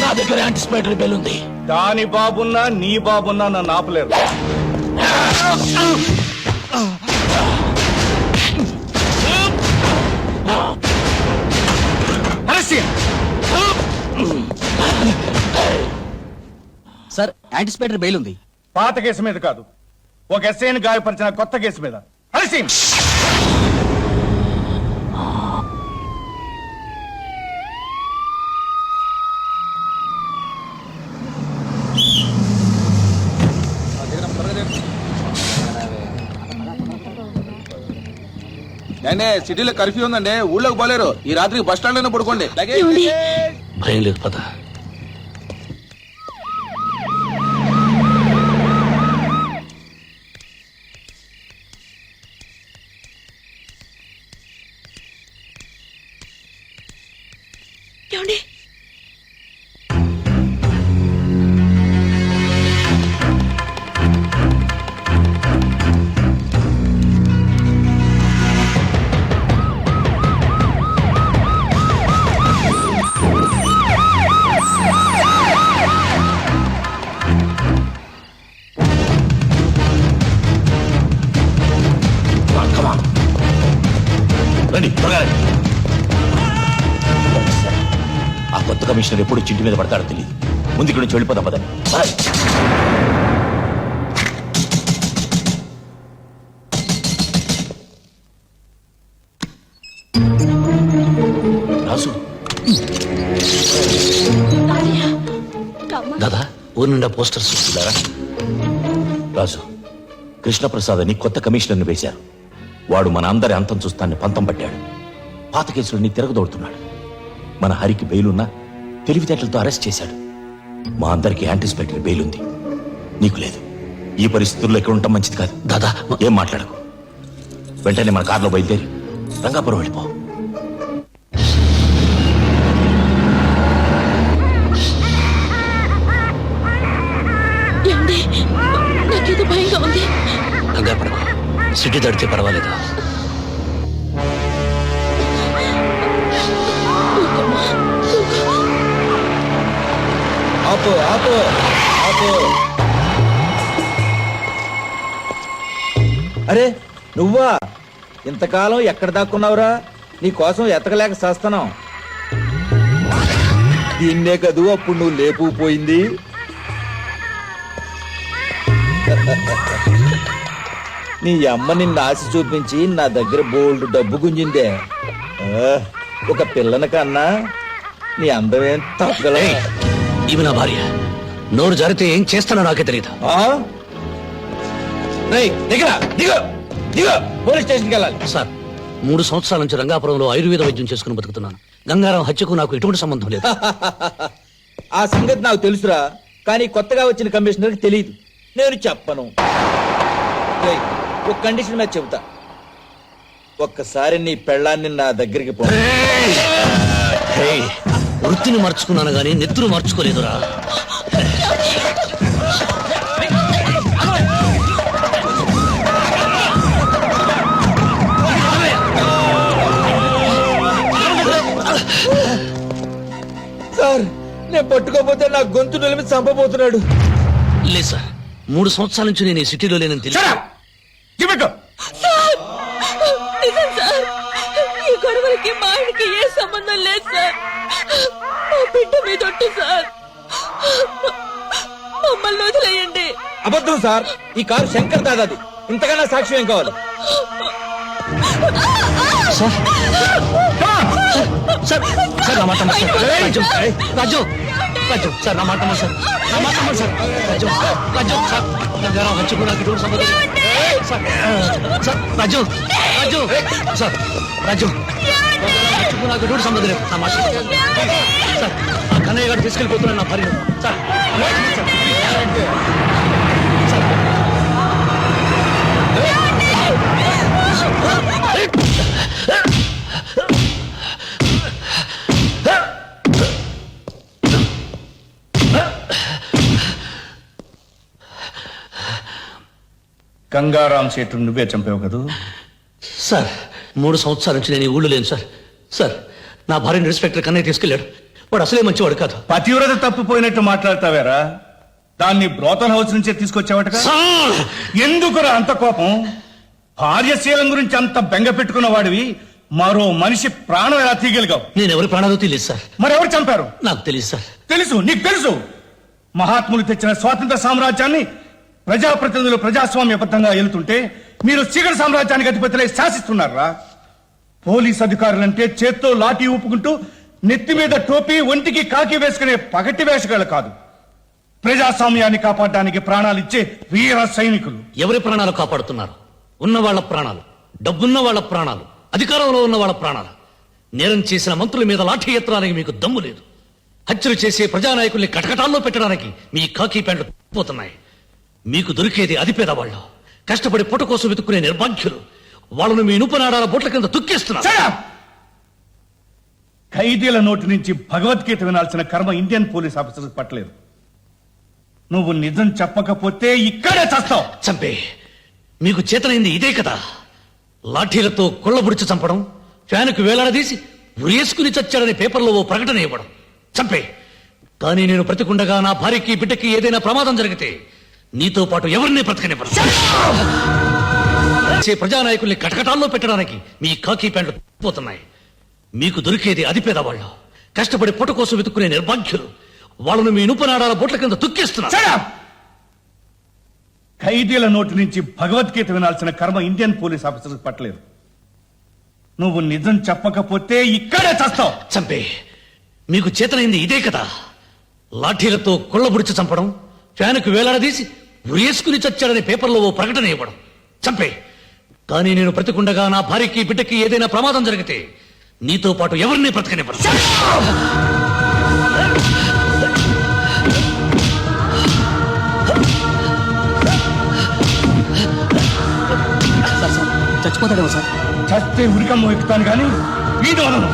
నా దగ్గర యాంటిసిపేటరీ బెల్ ఉంది. దాని బాబున్నా నీ బాబున్నా నన్ను ఆపలేరు. సార్ యాంటిసిపేటరీ బెయిల్ ఉంది. పాత కేసు మీద కాదు, ఒక ఎస్ఐని గాయపరిచిన కొత్త కేసు మీద. హరిసింగ్ సిటీలో కర్ఫ్యూ ఉందండి, ఊళ్ళోకి పోలేరు. ఈ రాత్రికి బస్ స్టాండ్ లోనే పడుకోండి. భయం లేదు పద. ఏమండి రండి త్వరగా రండి. ఆ కొత్త కమిషనర్ ఎప్పుడు చింటి మీద పడతాడో తెలియదు. ముందు ఇక్కడ నుంచి వెళ్ళిపోదాం పదండి. రాసు దాదా ఊరి నిండా పోస్టర్స్ చూస్తున్నారా? రాజు, కృష్ణప్రసాద్ అని కొత్త కమిషనర్ని వేశారు. వాడు మన అందరి అంతం చూస్తాన్ని పంతం పట్టాడు. పాత కేసులని తిరగదోడుతున్నాడు. మన హరికి బెయిలున్నా తెలివితేటలతో అరెస్ట్ చేశాడు. మా అందరికి యాంటిసిపేటరీ బెయిల్ ఉంది, నీకు లేదు. ఈ పరిస్థితుల్లో ఇక్కడ ఉండటం మంచిది కాదు. దాదా ఏం మాట్లాడకు. వెంటనే మన కారులో బయలుదేరి రంగాపురం వెళ్ళిపో. ఏమండి నాకేదో భయంగా ఉంది. కంగారు పడకు, సిటీ దాటితే పర్వాలేదు. ఆపు ఆపు ఆపు. అరే నువ్వా? ఇంతకాలం ఎక్కడ దాక్కున్నావురా? నీ కోసం ఎతకలేక చేస్తున్నాం. దీన్నే కదూ అప్పుడు నువ్వు లేపుపోయింది. నీ అమ్మ నిన్ను ఆశ చూపించి నా దగ్గర బోల్డ్ డబ్బు గుంజిందే. ఒక పిల్లని కన్నా నీ అందమేం తగ్గల. ఈమె నా భార్య. నోరు జారితే ఏం చేస్తానో నాకే తెలియదు. పోలీస్ స్టేషన్కి వెళ్ళాలి. సార్ 3 సంవత్సరాల నుంచి రంగాపురంలో ఆయుర్వేద వైద్యం చేసుకుని బతుకుతున్నాను. గంగారాం హత్యకు నాకు ఎటువంటి సంబంధం లేదు. ఆ సంగతి నాకు తెలుసురా, కానీ కొత్తగా వచ్చిన కమిషనర్కి తెలియదు. నేను చెప్పను. ఒక కండిషన్ మీద చెబుతా. ఒక్కసారి నీ పెళ్ళాన్ని నా దగ్గరికి పో. వృత్తిని మార్చుకున్నాను గానీ నెత్తురు మార్చుకోలేదురా. సార్ నేను పట్టుకోపోతే నా గొంతు నిలిమి చంపబోతున్నాడు. లేదు సార్, 3 సంవత్సరాల నుంచి నేను ఈ సిటీలో లేనని తెలియదు. నిజం సార్, ఈ గొడవలకి మా ఆయనకి ఏ సంబంధం లేదు సార్. మా బిడ్డ మీద ఒట్టు సార్, మమ్మల్ని వదిలేయండి. అబద్ధం సార్, ఈ కారు శంకర్ దాదాది. ఇంతకన్నా సాక్ష్యం ఏం కావాలి? సార్ సార్ నా మాట నమ్మండి సార్. రాజు రాజు రాజు సార్ నా మాట నమ్మండి సార్. నా మాట నమ్మండి సార్. రాజు రాజు సార్ గంగారాం హత్యకు నాకు ఎటువంటి సంబంధం లేదు. సార్, రాజు రాజు సార్ రాజు హత్యకు నాకు ఎటువంటి సంబంధం లేదు. నా మాట సార్, ఆ కన్నయ్య గారు తీసుకెళ్ళిపోతున్నాను నా పరిణం సార్. గంగారాం సేటు నువ్వే చంపావు కదూ? సార్ 3 సంవత్సరాల నుంచి నేను ఈ ఊళ్ళో లేను సార్. సార్, నా భార్యను ఇన్స్పెక్టర్ కన్నయ్య తీసుకెళ్ళాడు. వాడు అసలే మంచివాడు కాదు. పతివ్రత తప్పిపోయినట్టు మాట్లాడతావేరా? దాన్ని బ్రోతన్ హౌస్ నుంచే తీసుకొచ్చావట. ఎందుకురా అంత కోపం? భార్యశీలం గురించి అంత బెంగ పెట్టుకున్న వాడివి మరో మనిషి ప్రాణం ఎలా తీయగలిగావు? నేను ఎవరి ప్రాణాలు తెలియదు సార్. మరెవరు చంపారు? నాకు తెలియదు సార్. తెలుసు, నీకు తెలుసు. మహాత్ములు తెచ్చిన స్వాతంత్ర సామ్రాజ్యాన్ని ప్రజాప్రతినిధులు ప్రజాస్వామ్యబద్ధంగా ఏలుతుంటే మీరు చీకటి సామ్రాజ్యానికి అధిపతులై శాసిస్తున్నారా? పోలీస్ అధికారులంటే చేత్తో లాఠీ ఊపుకుంటూ నెత్తి మీద టోపీ ఒంటికి కాకి వేసుకునే పగటి వేషగాళ్ళు కాదు. ప్రజాస్వామ్యాన్ని కాపాడడానికి ప్రాణాలిచ్చే వీర సైనికులు. ఎవరి ప్రాణాలు కాపాడుతున్నారు? ఉన్న వాళ్ళ ప్రాణాలు, డబ్బున్న వాళ్ళ ప్రాణాలు, అధికారంలో ఉన్న వాళ్ళ ప్రాణాలు. నేరం చేసిన మంత్రుల మీద లాఠీ ఎత్తడానికి మీకు దమ్ము లేదు. హత్యలు చేసే ప్రజానాయకుల్ని కటకటాల్లో పెట్టడానికి మీ కాకి ప్యాంట్లు పోతున్నాయి. మీకు దొరికేది అది పేదవాళ్ళు, కష్టపడి పుట్ట కోసం వెతుక్కునే నిర్భాగ్యులు. వాళ్ళను మీ ఇనుపనాడాల బొట్ల కింద తొక్కేస్తున్నారు. ఖైదీల నోటి నుంచి భగవద్గీత వినాల్సిన కర్మ ఇండియన్ పోలీస్ ఆఫీసర్స్ పట్టలేదు. నువ్వు నిజం చెప్పకపోతే ఇక్కడే చస్తావు. చంపే, మీకు చేతనైంది ఇదే కదా. లాఠీలతో కొళ్ళబుడిచి చంపడం, ఫ్యాన్కు వేలాడదీసి ఉరేసుకుని చచ్చాడని పేపర్లో ఓ ప్రకటన ఇవ్వడం. చంపే, కానీ నేను బ్రతికుండగా నా భార్యకి బిడ్డకి ఏదైనా ప్రమాదం జరిగితే నీతో పాటు ఎవరిని బ్రతకనివ్వరు. ప్రజానాయకుల్ని కటకటాల్లో పెట్టడానికి మీ కాకి ప్యాంట్లు పోతున్నాయి. మీకు దొరికేది అది పేదవాళ్ళు, కష్టపడి పుట్ట కోసం వెతుక్కునే నిర్భాగ్యులు. వాళ్ళను మీ ఇనుపనాడాల బొట్ల కింద తొక్కేస్తున్నారు. ఖైదీల నోటి నుంచి భగవద్గీత వినాల్సిన కర్మ ఇండియన్ పోలీస్ ఆఫీసర్స్ పట్టలేదు. నువ్వు నిజం చెప్పకపోతే ఇక్కడే చస్తావు. చంపే, మీకు చేతనైంది ఇదే కదా. లాఠీలతో కొళ్ళబుడిచి చంపడం, ఫ్యాన్కు వేలాడదీసి ఉరేసుకుని చచ్చాడని పేపర్లో ఓ ప్రకటన ఇవ్వడం. చంపే, కానీ నేను బ్రతికుండగా నా భార్యకి బిడ్డకి ఏదైనా ప్రమాదం జరిగితే నీతో పాటు ఎవరిని బ్రతకనివ్వరు. చచ్చిపోతాడేమో సార్. చస్తే ఉరికమ్మ ఎక్కుతాను కానీ వీడు వదలను.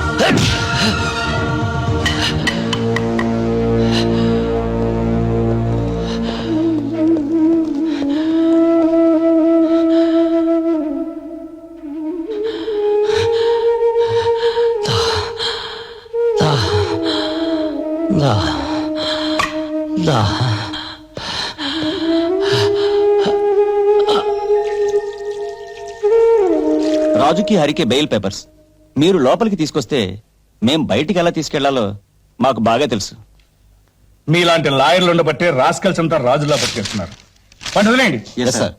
రాజుకి హరికి బెయిల్ పేపర్స్ మీరు లోపలికి తీసుకొస్తే మేం బయటికి ఎలా తీసుకెళ్లాలో మాకు బాగా తెలుసు. మీలాంటి లాయర్లు ఉండబట్టే రాస్కల్స్ అంతా రాజులా పట్టుకెళ్తున్నారు. పండు వదిలేయండి. సార్,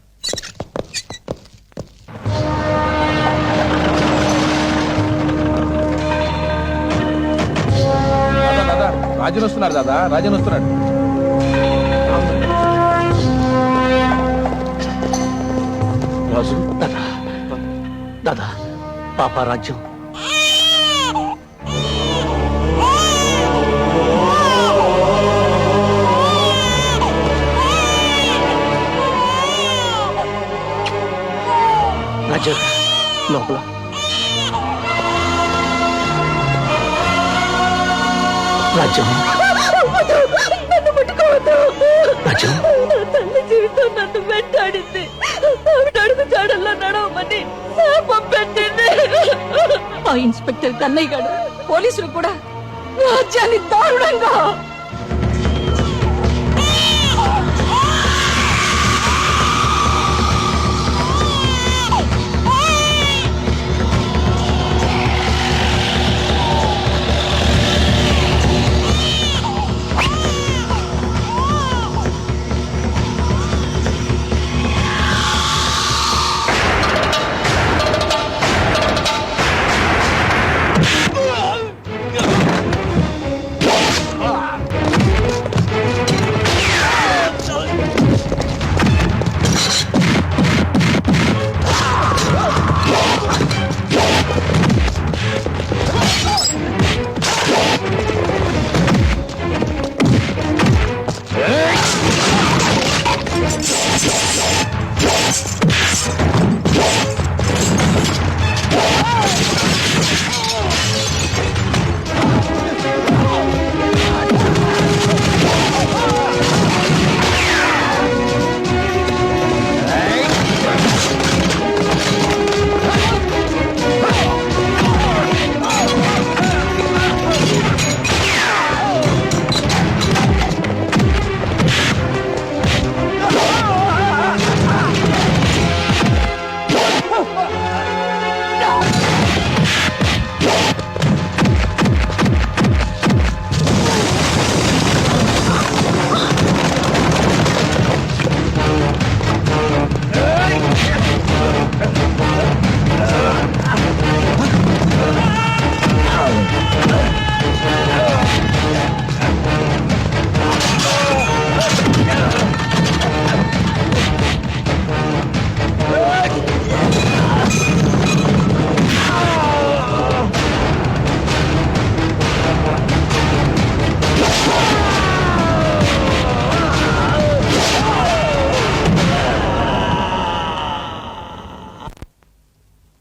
రాజన్ వస్తున్నారు దాదా, రాజన్ వస్తున్నాడు. రాజు, దాదా, పాప రాజ్యం. రాజ్యం లోపల. రాజ్యం, నన్ను ముట్టుకోవద్దు. రాజ్యం, నా తల్లి జీవితం నన్ను వెంటాడింది. అడుగు జాడల్లో నడవమని శాపం పెట్టింది. ఆ ఇన్స్పెక్టర్ కన్నయ్య గారు పోలీసులు కూడా రాజ్యాన్ని దారుణంగా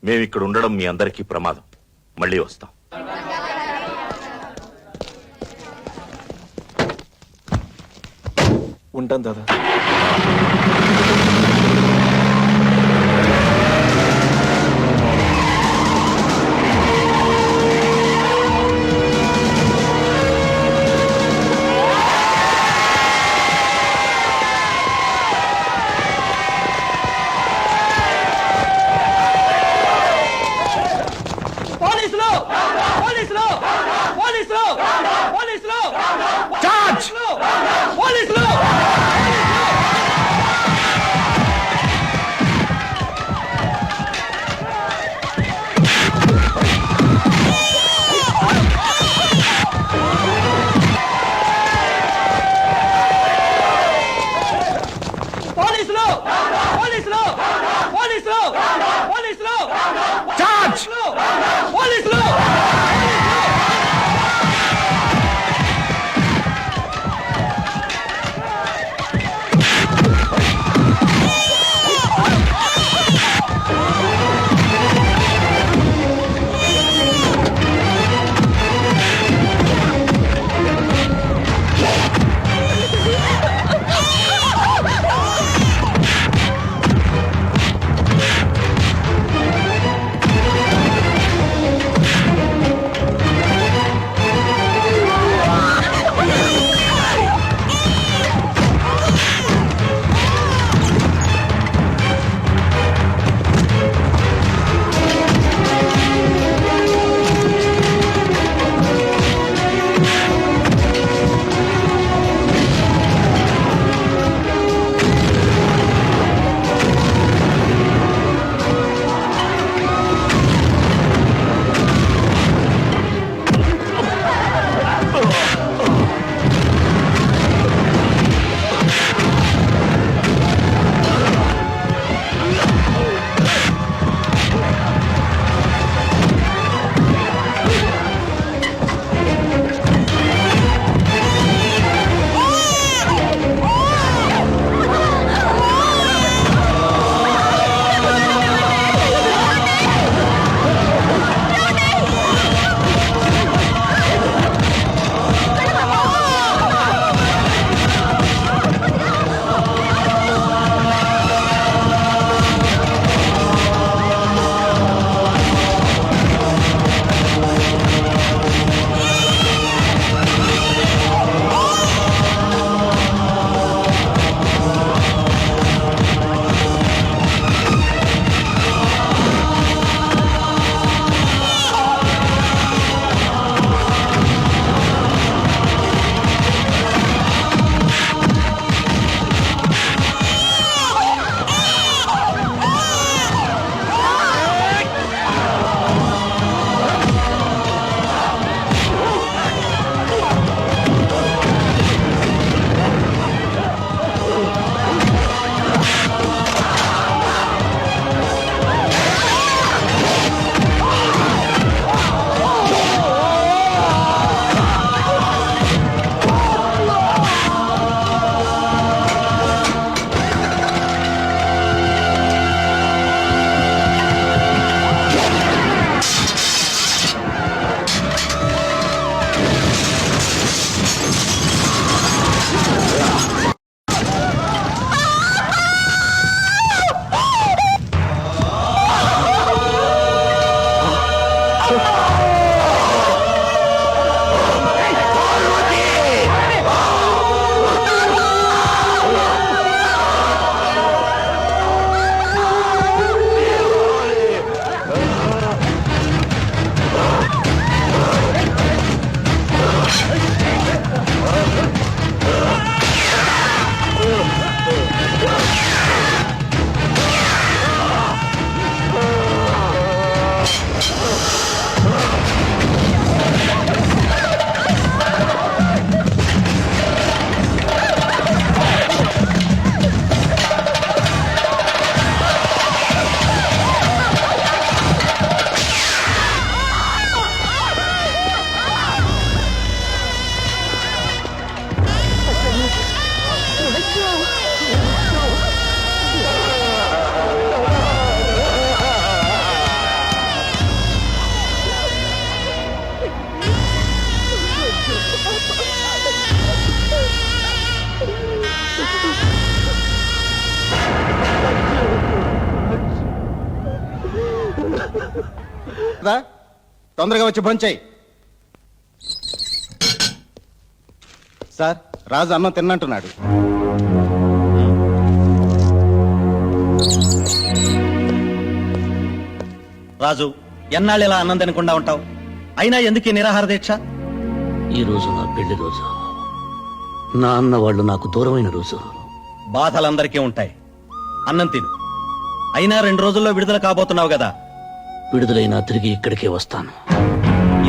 మేమిక్కడ ఉండడం మీ అందరికీ ప్రమాదం. మళ్ళీ వస్తాం. ఉంటాను దాదా. పోలీసులు పోలీసులు పోలీసులు పోలీసులు చార్జ్! పోలీసులు పార్వత తొందరగా వచ్చి భోంచేయి. సార్ రాజు అన్నం తిన్నంటున్నాడు. రాజు ఎన్నాళ్ళు ఇలా అన్నం తినకుండా ఉంటావు? అయినా ఎందుకు ఈ నిరాహార దీక్ష? ఈ రోజు నా పెళ్లి రోజు. నా అన్న వాళ్ళు నాకు దూరమైన రోజు. బాధలందరికీ ఉంటాయి. అన్నం తిను. అయినా 2 రోజుల్లో విడుదల కాబోతున్నావు కదా. విడుదలైనా తిరిగి ఇక్కడికే వస్తాను.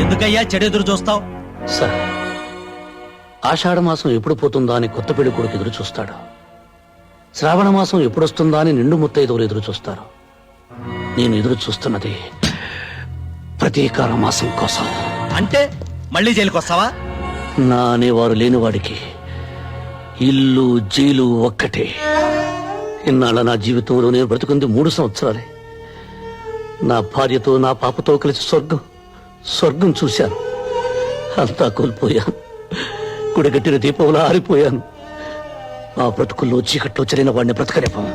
ఎందుకయ్యా చెడెదురు చూస్తావు? సార్, ఆషాఢ మాసం ఎప్పుడు పోతుందా అని కొత్త పెళ్లి కొడుకు ఎదురు చూస్తాడు. శ్రావణ మాసం ఎప్పుడొస్తుందా అని నిండు ముత్తైదువులు ఎదురు చూస్తారు. నేను ఎదురు చూస్తున్నది ప్రతీకార మాసం కోసం. అంటే మళ్ళీ జైలుకి వస్తావా? నా అనేవారు లేనివాడికి ఇల్లు జైలు ఒక్కటే. ఇన్నాళ్ళ నా జీవితంలో నేను బ్రతుకుంది 3 సంవత్సరాలే. నా భార్యతో నా పాపతో కలిసి స్వర్గం చూశాను. అంతా కోల్పోయాను. గుడిగట్టిన దీపంలో ఆరిపోయాను. ఆ బ్రతుకుల్లో చీకట్లో చెరిన వాడిని బ్రతకనివ్వను.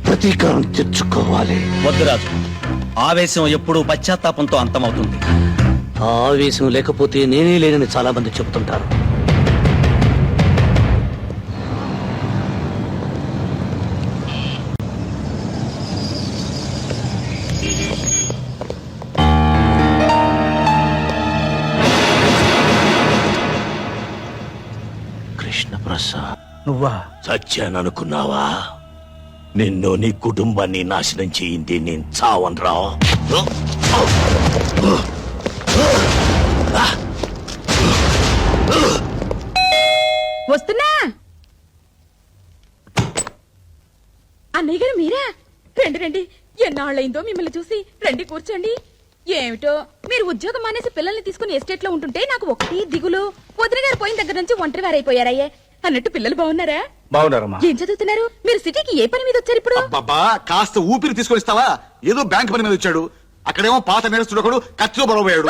ప్రతీకారం తెచ్చుకోవాలి. వద్దు రాజు, ఆవేశం ఎప్పుడూ పశ్చాత్తాపంతో అంతమవుతుంది. ఆ ఆవేశం లేకపోతే నేనే లేనని చాలా మంది చెబుతుంటారు. కృష్ణప్రసాద్, నువ్వా? చచ్చాననుకున్నావా? నిన్ను నీ కుటుంబాన్ని నాశనం చేయింది నేను చావనరా. వస్తున్నా. అన్నయ్య గారు మీరా? రండి రండి. ఎన్నాళ్ళైందో మిమ్మల్ని చూసి. రండి కూర్చోండి. ఏమిటో మీరు ఉద్యోగం మానేసి పిల్లల్ని తీసుకుని ఎస్టేట్ లో ఉంటుంటే నాకు ఒకటి దిగులు. వదిన గారు పోయిన దగ్గర నుంచి ఒంటరి వారైపోయారయ్యే. అన్నట్టు పిల్లలు బాగున్నారా? బాగున్నారమ్మా. ఏం చదువుతున్నారు? మీరు సిటీకి ఏ పని మీద వచ్చారు ఇప్పుడు? బాబా కాస్త ఊపిరి తీసుకొని ఇస్తావా? ఏదో బ్యాంక్ పని మీద వచ్చాడు. అక్కడేమో పాత నేరస్తుడు కత్తిలో బలపోయాడు.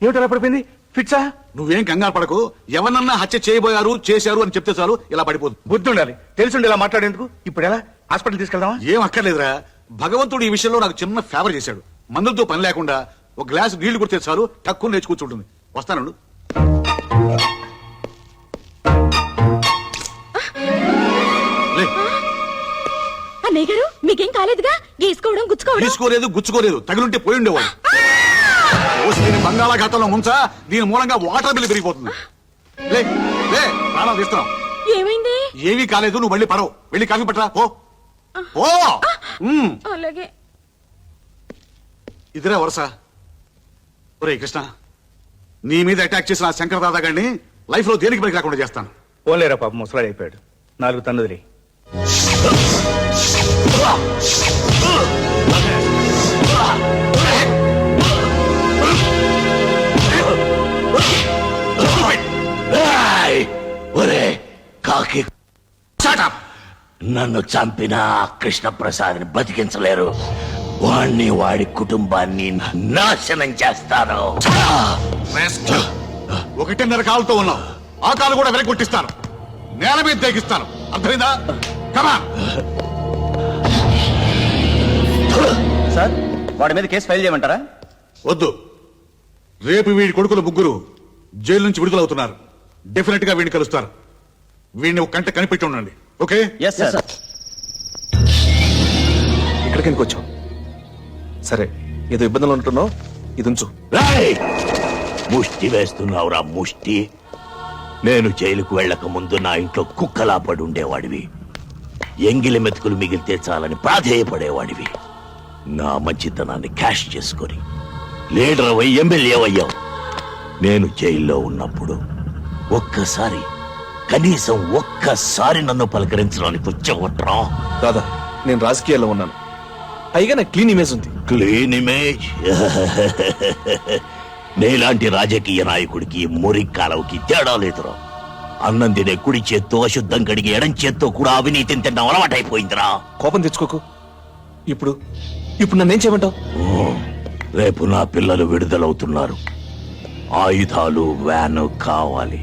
ఏమిటలా పడిపోయింది? ఫిట్సా? నువ్వేం కంగారు పడకు. ఎవరన్నా హత్య చేయబోయారు చేశారు అని చెప్తే చాలు ఇలా పడిపోదు. బుద్ధి ఉండాలి. తెలిసి ఇలా మాట్లాడేందుకు. ఇప్పుడు ఎలా? హాస్పిటల్ తీసుకెళ్దామా? ఏం అక్కర్లేదురా. భగవంతుడు ఈ విషయంలో నాకు చిన్న ఫేవర్ చేశాడు. మందులతో పని లేకుండా ఒక గ్లాసు నీళ్లు కొడితే చాలు తక్కువ లేచి కూర్చుంటుంది. వస్తాను. అన్నయ్య గారు మీకేం కాలేదుగా? గీసుకోవడం తీసుకోలేదు గుచ్చుకోలేదు. తగిలింటే పోయి ఉండేవాడు. దీని బంగాళాఖాతంలో ముంచా. దీని మూలంగా వాటర్ బిల్లు పెరిగిపోతుంది. లే లే ప్రాణాలు తీస్తున్నాం. ఏమైంది? ఏమీ కాలేదు. నువ్వు మళ్ళీ పడవు. వెళ్ళి కాఫీ పట్టరా. పో ఓ అలాగే. ఇదిరా వరుస. ఒరే కృష్ణ, నీ మీద అటాక్ చేసిన ఆ శంకర్ దాదా గారిని లైఫ్ లో దేనికి పనికి రాకుండా చేస్తాను. పోలేరా పాప, ముసలాడు అయిపోయాడు. 4 తన్నుదిరి. ఒరే కాకి, నన్ను చంపిన కృష్ణప్రసాద్ని బతికించలేరు. వాణ్ణి వాడి కుటుంబాన్ని నాశనం చేస్తాను. 1.5 కాలుతో ఉన్నావు. ఆ కాలు కూడా వెనకొట్టిస్తాను. నేల మీద తెగిస్తాను. అర్థమైందా? కమా. సార్, వాడి మీద కేసు ఫైల్ చేయమంటారా? వద్దు. రేపు వీడి కొడుకులు 3 జైలు నుంచి విడుదలవుతున్నారు. డెఫినెట్ గా వీడిని కలుస్తారు. వీడిని ఒక కంట కనిపెట్టి ఉండండి. ఓకే? Yes sir. ఇక్కడికి ఎందుకు వచ్చావు? సరే, ఏదో ఇబ్బందులు ఉంటున్నావు. ఇది ఉంచు. ముష్టి వేస్తున్నావురా ముష్టి. నేను జైలుకు వెళ్ళక ముందు నా ఇంట్లో కుక్కలా పడి ఉండేవాడివి. ఎంగిలి మెతుకులు మిగిలితే చాలని ప్రాధేయపడేవాడివి. నా మంచితనాన్ని క్యాష్ చేసుకొని లీడర్ అయ్యి ఎమ్మెల్యే అయ్యావు. నేను జైల్లో ఉన్నప్పుడు కనీసం ఒక్కసారి నన్ను పలకరించడానికి వచ్చావట్రా? కాదా, నేను రాజకీయాల్లో ఉన్నాను. పైగా నాకు క్లీన్ ఇమేజ్ ఉంది. Clean image? నేలాంటి రాజకీయ నాయకుడికి మురి కాలవుకి తేడా లేదురా. అన్నం తినే కుడి చేత్తో అశుద్ధం కడిగి ఎడం చేత్తో కూడా అవినీతిని తిన్న అలవాటైపోయిందిరా. కోపం తెచ్చుకోకు. ఇప్పుడు నన్నేం చేయమంటావు? రేపు నా పిల్లలు విడుదలవుతున్నారు. ఆయుధాలు, వ్యాను కావాలి.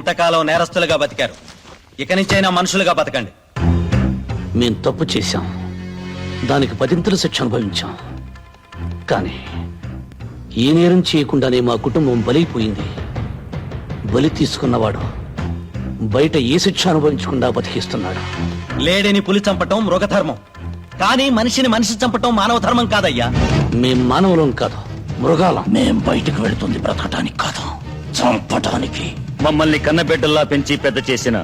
ఇంతకాలం నేరస్తులుగా బతికారు, ఇక నుంచైనా మనుషులుగా బతకండి. మేం తప్పు చేశాం, దానికి 10 శిక్ష అనుభవించాం. కానీ ఏ నేరం చేయకుండానే మా కుటుంబం బలైపోయింది. బలి తీసుకున్నవాడు బయట ఏ శిక్ష అనుభవించకుండా బతికిస్తున్నాడు. లేడీని పులి చంపటం మృగధర్మం, కానీ మనిషిని మనిషి చంపటం మానవ ధర్మం కాదయ్యా. మేం మానవులం కాదు, మృగాలం. మేం బయటకు వెళుతుంది బ్రతకటానికి కాదు, చంపటానికి. మమ్మల్ని కన్నబిడ్డల్లా పెంచి పెద్ద చేసిన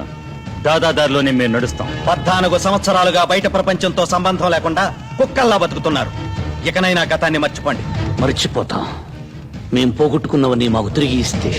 దాదాదారిలోనే మేము నడుస్తాం. 14 సంవత్సరాలుగా బయట ప్రపంచంతో సంబంధం లేకుండా కుక్కల్లా బతుకుతున్నారు. ఇకనైనా గతాన్ని మర్చిపోండి. మర్చిపోతాం. మేం పోగొట్టుకున్నవన్నీ మాకు తిరిగి ఇస్తే.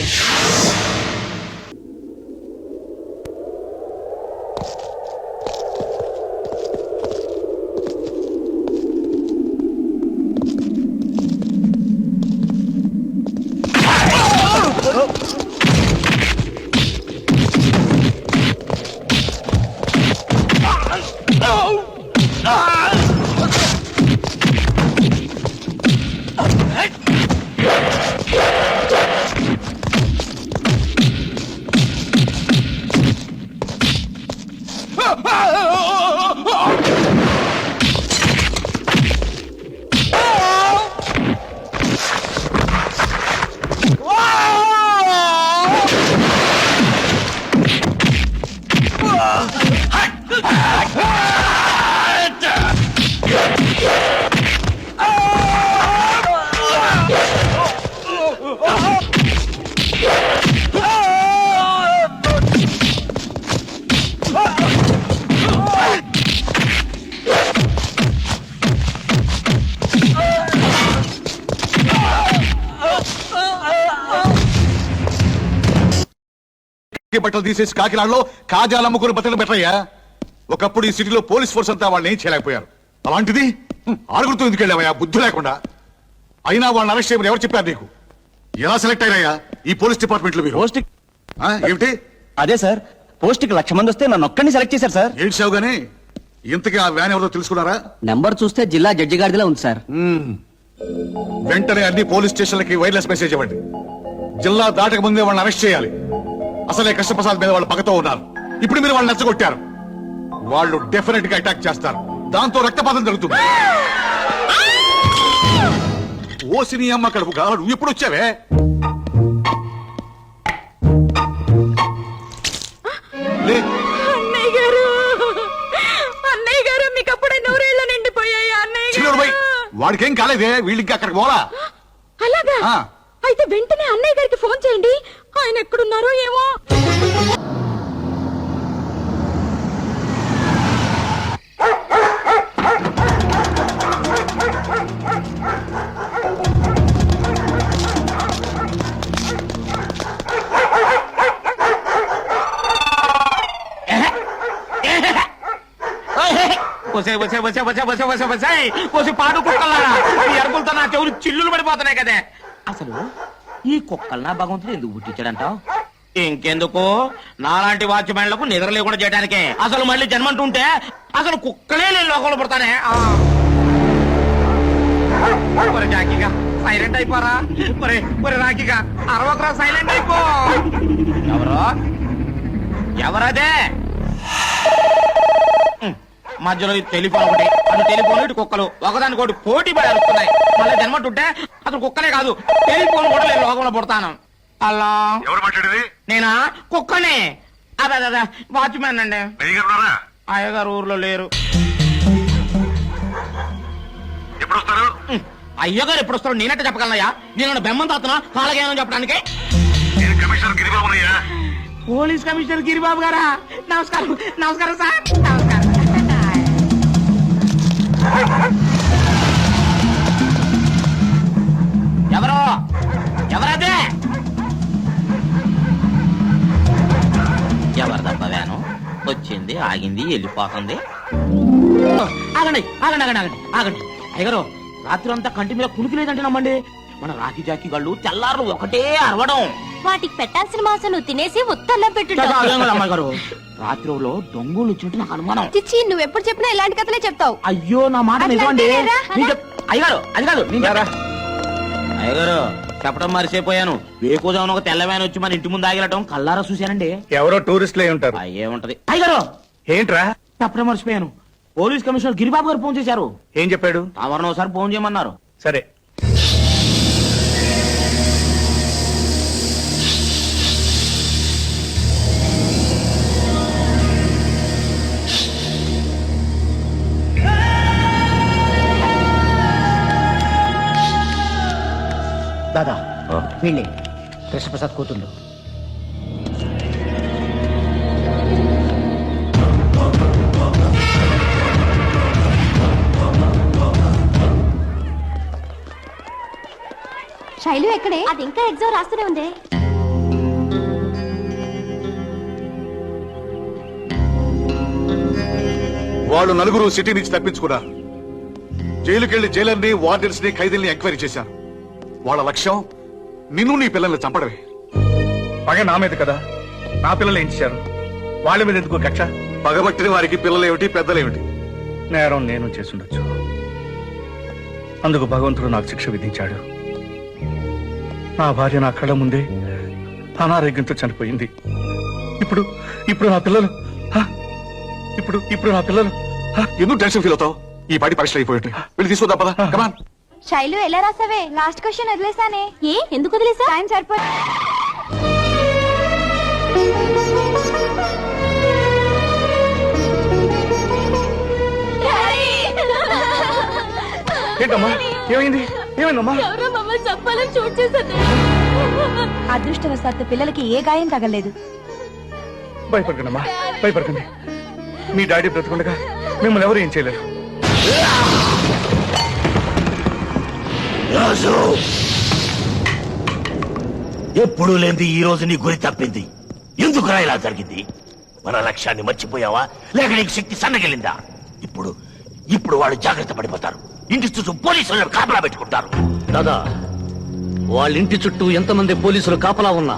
బట్టలు తీసేసి కాకినాడలో కాజాలు అమ్ముకుని బట్టలు పెట్టయ్యా. ఒకప్పుడు ఈ సిటీలో పోలీస్ ఫోర్స్ అంతా వాళ్ళని ఏం చేయలేకపోయారు. అలాంటిది 6 ఎందుకు వెళ్ళావయ్యా, బుద్ధి లేకుండా. అయినా వాళ్ళని అరెస్ట్ చేయమని ఎవరు చెప్పారు నీకు? ఎలా సెలెక్ట్ అయ్యాయా ఈ పోలీస్ డిపార్ట్మెంట్ లో మీరు? ఏమిటి? అదే సార్, పోస్ట్ కి 1,00,000 మంది వస్తే నన్ను ఒక్కడిని సెలెక్ట్ చేశారు సార్. ఏడ్చావు గానీ ఇంతకీ ఆ వ్యాన్ ఎవరో తెలుసుకున్నారా? నెంబర్ చూస్తే జిల్లా జడ్జి గారిదిలా ఉంది సార్. వెంటనే అన్ని పోలీస్ స్టేషన్లకి వైర్లెస్ మెసేజ్ ఇవ్వండి. జిల్లా దాటక ముందే వాళ్ళని అరెస్ట్ చేయాలి. అసలే కృష్ణప్రసాద్ మీద వాళ్ళు పగతో ఉన్నారు. ఇప్పుడు మీరు వాళ్ళని నచ్చగొట్టారు. వాళ్ళు డెఫినెట్ గా అటాక్ చేస్తారు. దాంతో రక్తపాతం జరుగుతుంది. ఓసిని అమ్మ కడుపుగా నువ్వు ఎప్పుడు వచ్చావే? అన్నయ్య గారు, అన్నయ్య గారు, మీకు అప్పుడే 100 ఏళ్ళు నిండిపోయాయి అన్నయ్య గారు. వాడికేం కాలేదే, వీళ్ళకి అక్కడికి పోలా. అలాగా? అయితే వెంటనే అన్నయ్య గారికి ఫోన్ చేయండి. ఆయన ఎక్కడున్నారో ఏమో. పాడు కుక్కలారా, ఈ అరుపులతో నా చెవులు చిల్లులు పడిపోతున్నాయి కదే. అసలు ఈ కుక్కల్నా భగవంతుడు ఎందుకు పుట్టించాడంటావు? ఇంకెందుకు, నాలాంటి వాచ్మెన్లకు నిద్ర లేకుండా చేయడానికే. అసలు మళ్ళీ జన్మంటుంటే అసలు కుక్కలే నేను లోకంలో పుడతానే. రాఖీగా సైలెంట్ అయిపోరా. రాఖీగా అరవకరా, సైలెంట్ అయిపో. ఎవరదే? మధ్యలో టెలిఫోన్ ఒకటి, అది టెలిఫోన్ ఇటు కుక్కలు ఒకదానికోటి పోటీ పడి అరుస్తున్నాయి. మళ్ళీ జన్మంటుంటే అసలు కుక్కలే కాదు, టెలిఫోన్ కూడా నేను లోకంలో పుడతాను. అలా నేనా? కుక్కనే. అదే వాచ్మెన్ అండి. అయ్యగారు ఊర్లో లేరు. అయ్యగారు ఎప్పుడు వస్తారు నేనట్టే చెప్పగలనయ్యా? నేను బెమ్మం తాతనా కాలగేమని చెప్పడానికి? పోలీస్ కమిషనర్ గిరిబాబు గారా? నమస్కారం. నమస్కారం సార్. నమస్కారం. ఎవరో? ఎవరదే? ఎవరిదబ్బ వ్యాను? వచ్చింది, ఆగింది, వెళ్ళిపోతుంది. ఆగండి ఆగండి ఆగండి ఆగండి ఆగండి. అయ్యగారు, రాత్రి అంతా కంటి మీద కునికి లేదంటే నమ్మండి. మన రాఖీ జాకీ గళ్ళు తెల్లారు ఒకటే అరవడం. వాటికి పెట్టాల్సిన మాంసం నువ్వు తినేసి ఉత్తర్లో పెట్టు. అమ్మాయి గారు, రాత్రిలో దొంగలు వచ్చినట్టు నాకు అనుమానం. చిచ్చి, నువ్వు ఎప్పుడు చెప్పినా ఇలాంటి కథలే చెప్తావు. అయ్యో, నా మాట నిజమండి. అయ్యగారు, అది కాదు. అయ్యగారు, చెప్పడం మరిసిపోయాను. వేకోజామున ఒక తెల్లవాయన వచ్చి మన ఇంటి ముందు ఆగిలటం కల్లారా చూశానండి. ఎవరో టూరిస్టులు అయి ఉంటారు. ఏముంటది అయ్యారు. ఏంట్రా? చెప్పడం మర్చిపోయాను. పోలీస్ కమిషనర్ గిరిబాబు గారు ఫోన్ చేశారు. ఏం చెప్పాడు? తమరిని ఒకసారి ఫోన్ చేయమన్నారు. సరే. దాదా వీళ్ళే కృష్ణప్రసాద్ కూతుళ్ళు. శైలు ఎక్కడే? అది ఇంకా ఎగ్జామ్ రాస్తూనే ఉంది. వాళ్ళు నలుగురు సిటీ నుంచి తప్పించుకున్నారు. జైలుకెళ్లి జైలర్ని, వార్డెన్స్ ని, ఖైదీల్ని ఎంక్వైరీ చేశారు. వాళ్ళ లక్ష్యం నిన్ను, నీ పిల్లల్ని చంపడమే. పగ నా మీద కదా, నా పిల్లలు ఏం చేశారు? వాళ్ళ మీద ఎందుకు కక్ష? పగబట్టిన వారికి పిల్లలేమిటి, పెద్దలేమిటి? నేరం నేను చేసుండొచ్చు. అందుకు భగవంతుడు నాకు శిక్ష విధించాడు. నా భార్య నా కళ్ళ ముందే అనారోగ్యంతో చనిపోయింది. ఇప్పుడు నా పిల్లలు ఇప్పుడు నా పిల్లలు. ఎందుకు టెన్షన్ ఫీల్ అవుతావు? ఈ పాటి పరీక్షలు అయిపోయి వెళ్ళి తీసుకుందా పదా. కమాన్. శైలు ఎలా రాసావే? Last question వదిలేసానే. ఏ ఎందుకు వదిలేసా? టైం సరిపోయి. ఏంటమ్మా? ఏమైందమ్మా? ఎవరో మమ్మల్ని చెప్పాలని చూడ్ చేశారు. అదృష్టవశాత్తు పిల్లలకి ఏ గాయం తగలేదు. భయపడకండమ్మా, భయపడకండి. మీ డాడీ బ్రతుకుండగా మిమ్మల్ని ఎవరు ఏం చేయలేరు. రాజు, ఎప్పుడు లేని ఈ రోజు నీ గురి తప్పింది. ఎందుకురా ఇలా జరిగింది? మన లక్ష్యాన్ని మర్చిపోయావా, లేక నీకు శక్తి సన్నగిలిందా? ఇప్పుడు వాళ్ళు జాగ్రత్త పడిపోతారు. ఇంటి చుట్టూ పోలీసులు కాపలా పెట్టుకుంటారు. దాదా, వాళ్ళ ఇంటి చుట్టూ ఎంతమంది పోలీసులు కాపలా ఉన్నా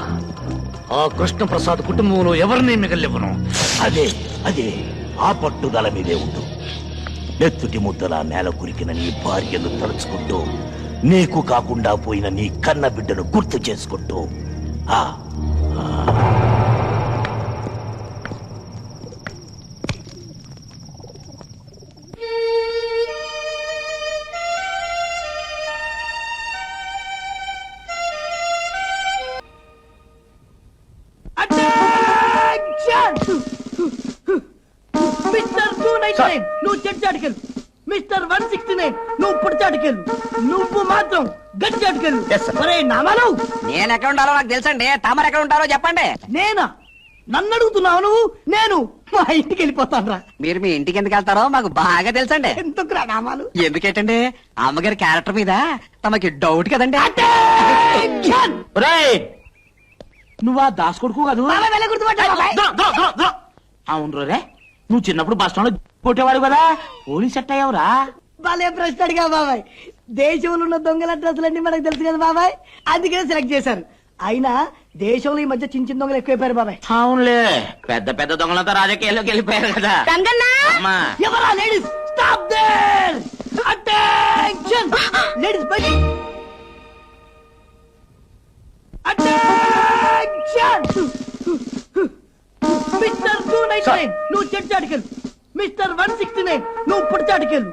ఆ కృష్ణప్రసాద్ కుటుంబంలో ఎవరిని మిగలివ్వను. అదే ఆ పట్టుదల మీదే ఉండు. నెత్తుటి ముద్దలా నేల కురికిన నీ భార్యను తలుచుకుంటూ, నీకు కాకుండా పోయిన నీ కన్న బిడ్డను గుర్తు చేసుకుంటూ నువ్వు చెట్టాడికెళ్ళు. మిస్టర్ 169 నువ్వు పుడిచాడికెళ్ళు. నువ్వు మాత్రం గట్టాడికెళ్ళు. నామాలు నేను ఎక్కడ ఉండాలో నాకు తెలుసండి. తమరు ఎక్కడ ఉంటారో చెప్పండి. నేనా? నన్ను అడుగుతున్నావు నువ్వు? నేను మా ఇంటికి వెళ్ళిపోతాను రా. మీరు మీ ఇంటికి ఎందుకు వెళ్తారో మాకు బాగా తెలుసండి. ఎందుకురా నామాలు? ఎందుకేటండి, అమ్మగారి క్యారెక్టర్ మీద తమకి డౌట్ కదండి. నువ్వు ఆ దాస్ కొడుకు కాదు? అవును రే, నువ్వు చిన్నప్పుడు బస్ స్టాండ్ లో కొట్టేవాడు కదా, పోలీస్ సెట్ అయ్యావురా. భలే ప్రశ్న అడిగా బాబాయ్. దేశంలో ఉన్న దొంగల డ్రెస్సులన్నీ మనకు తెలుసు కదా బాబాయ్, అందుకనే సెలెక్ట్ చేశారు. అయినా దేశంలో ఈ మధ్య చిన్న చిన్న దొంగలు ఎక్కువైపోయారు బాబాయ్. అవునులే, పెద్ద పెద్ద దొంగలతో రాజకీయాల్లోకి వెళ్ళిపోయారు కదా. ఎవరా ladies? Stop there! Attention! Ladies బయట! అటెన్షన్! మిస్టర్ 299 నువ్వు చెట్టాడికెళ్ళు. మిస్టర్ 169 నువ్వు పుడిచాడికెళ్ళు.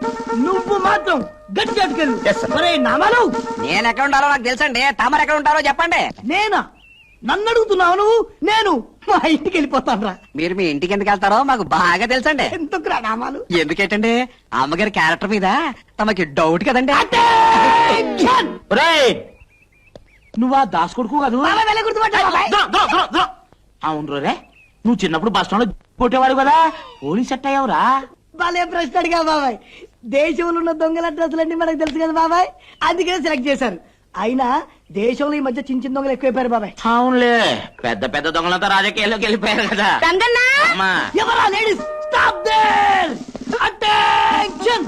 నువ్వు మాత్రం గట్టాడికెళ్ళు. నామాలు నేను ఎక్కడ ఉండాలో నాకు తెలుసండి. తమరు ఎక్కడ ఉంటారో చెప్పండి. నేనా? నన్ను అడుగుతున్నావు నువ్వు? నేను మా ఇంటికి వెళ్ళిపోతాను రా. మీరు మీ ఇంటికి ఎందుకు వెళ్తారో మాకు బాగా తెలుసండి. ఎందుకురా నామాలు? ఎందుకేటండి, అమ్మగారి క్యారెక్టర్ మీద తమకి డౌట్ కదండి. నువ్వు ఆ దాస్ కొడుకు కాదు? అవును రే, నువ్వు చిన్నప్పుడు బస్ స్టాండ్ లో కొట్టేవాడు కదా, పోలీస్ సెట్ అయ్యావురా. భలే ప్రశ్న అడిగా బాబాయ్. దేశంలో ఉన్న దొంగల డ్రెస్సులన్నీ మనకు తెలుసు కదా బాబాయ్, అందుకనే సెలెక్ట్ చేశారు. అయినా దేశంలో ఈ మధ్య చిన్న చిన్న దొంగలు ఎక్కువైపోయారు బాబాయ్. అవునులే, పెద్ద పెద్ద దొంగలతో రాజకీయాల్లోకి వెళ్ళిపోయారు కదా. ఎవరా ladies? Stop there! Attention!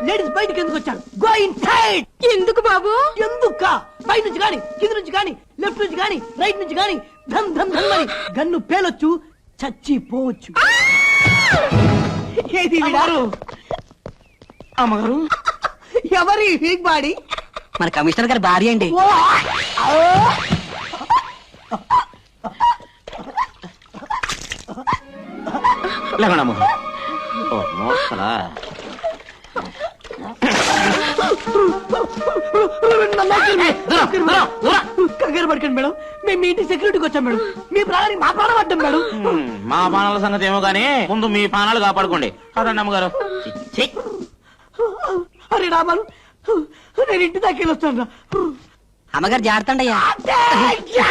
Ladies బయటకు ఎందుకు వచ్చారు? Go inside! ఎందుకు బాబు? ఎందుక? పై నుంచి గాని, కింద నుంచి గాని, లెఫ్ట్ నుంచి గాని, రైట్ నుంచి గాని ధమ్ ధమ్ ధమ్ అని గన్ను పేలొచ్చు, చచ్చిపోవచ్చు. ఏది అమ్మగారు? ఎవరి వీక్ బాడీ? మన కమిషనర్ గారి భార్య అండి. కంగారు పడకండి మేడం, మేము మీ ఇంటి సెక్యూరిటీకి వచ్చాం మేడం. మీ ప్రాణానికి మా ప్రాణం అడ్డం మేడం. మా పానాల సంగతి ఏమో గానీ ముందు మీ పానాలు కాపాడుకోండి. అదండి అమ్మగారు. అరే రామాలు, నేను ఇంటి దాకా వస్తాను. అమ్మగారు జాగ్రత్త అండి అయ్యా.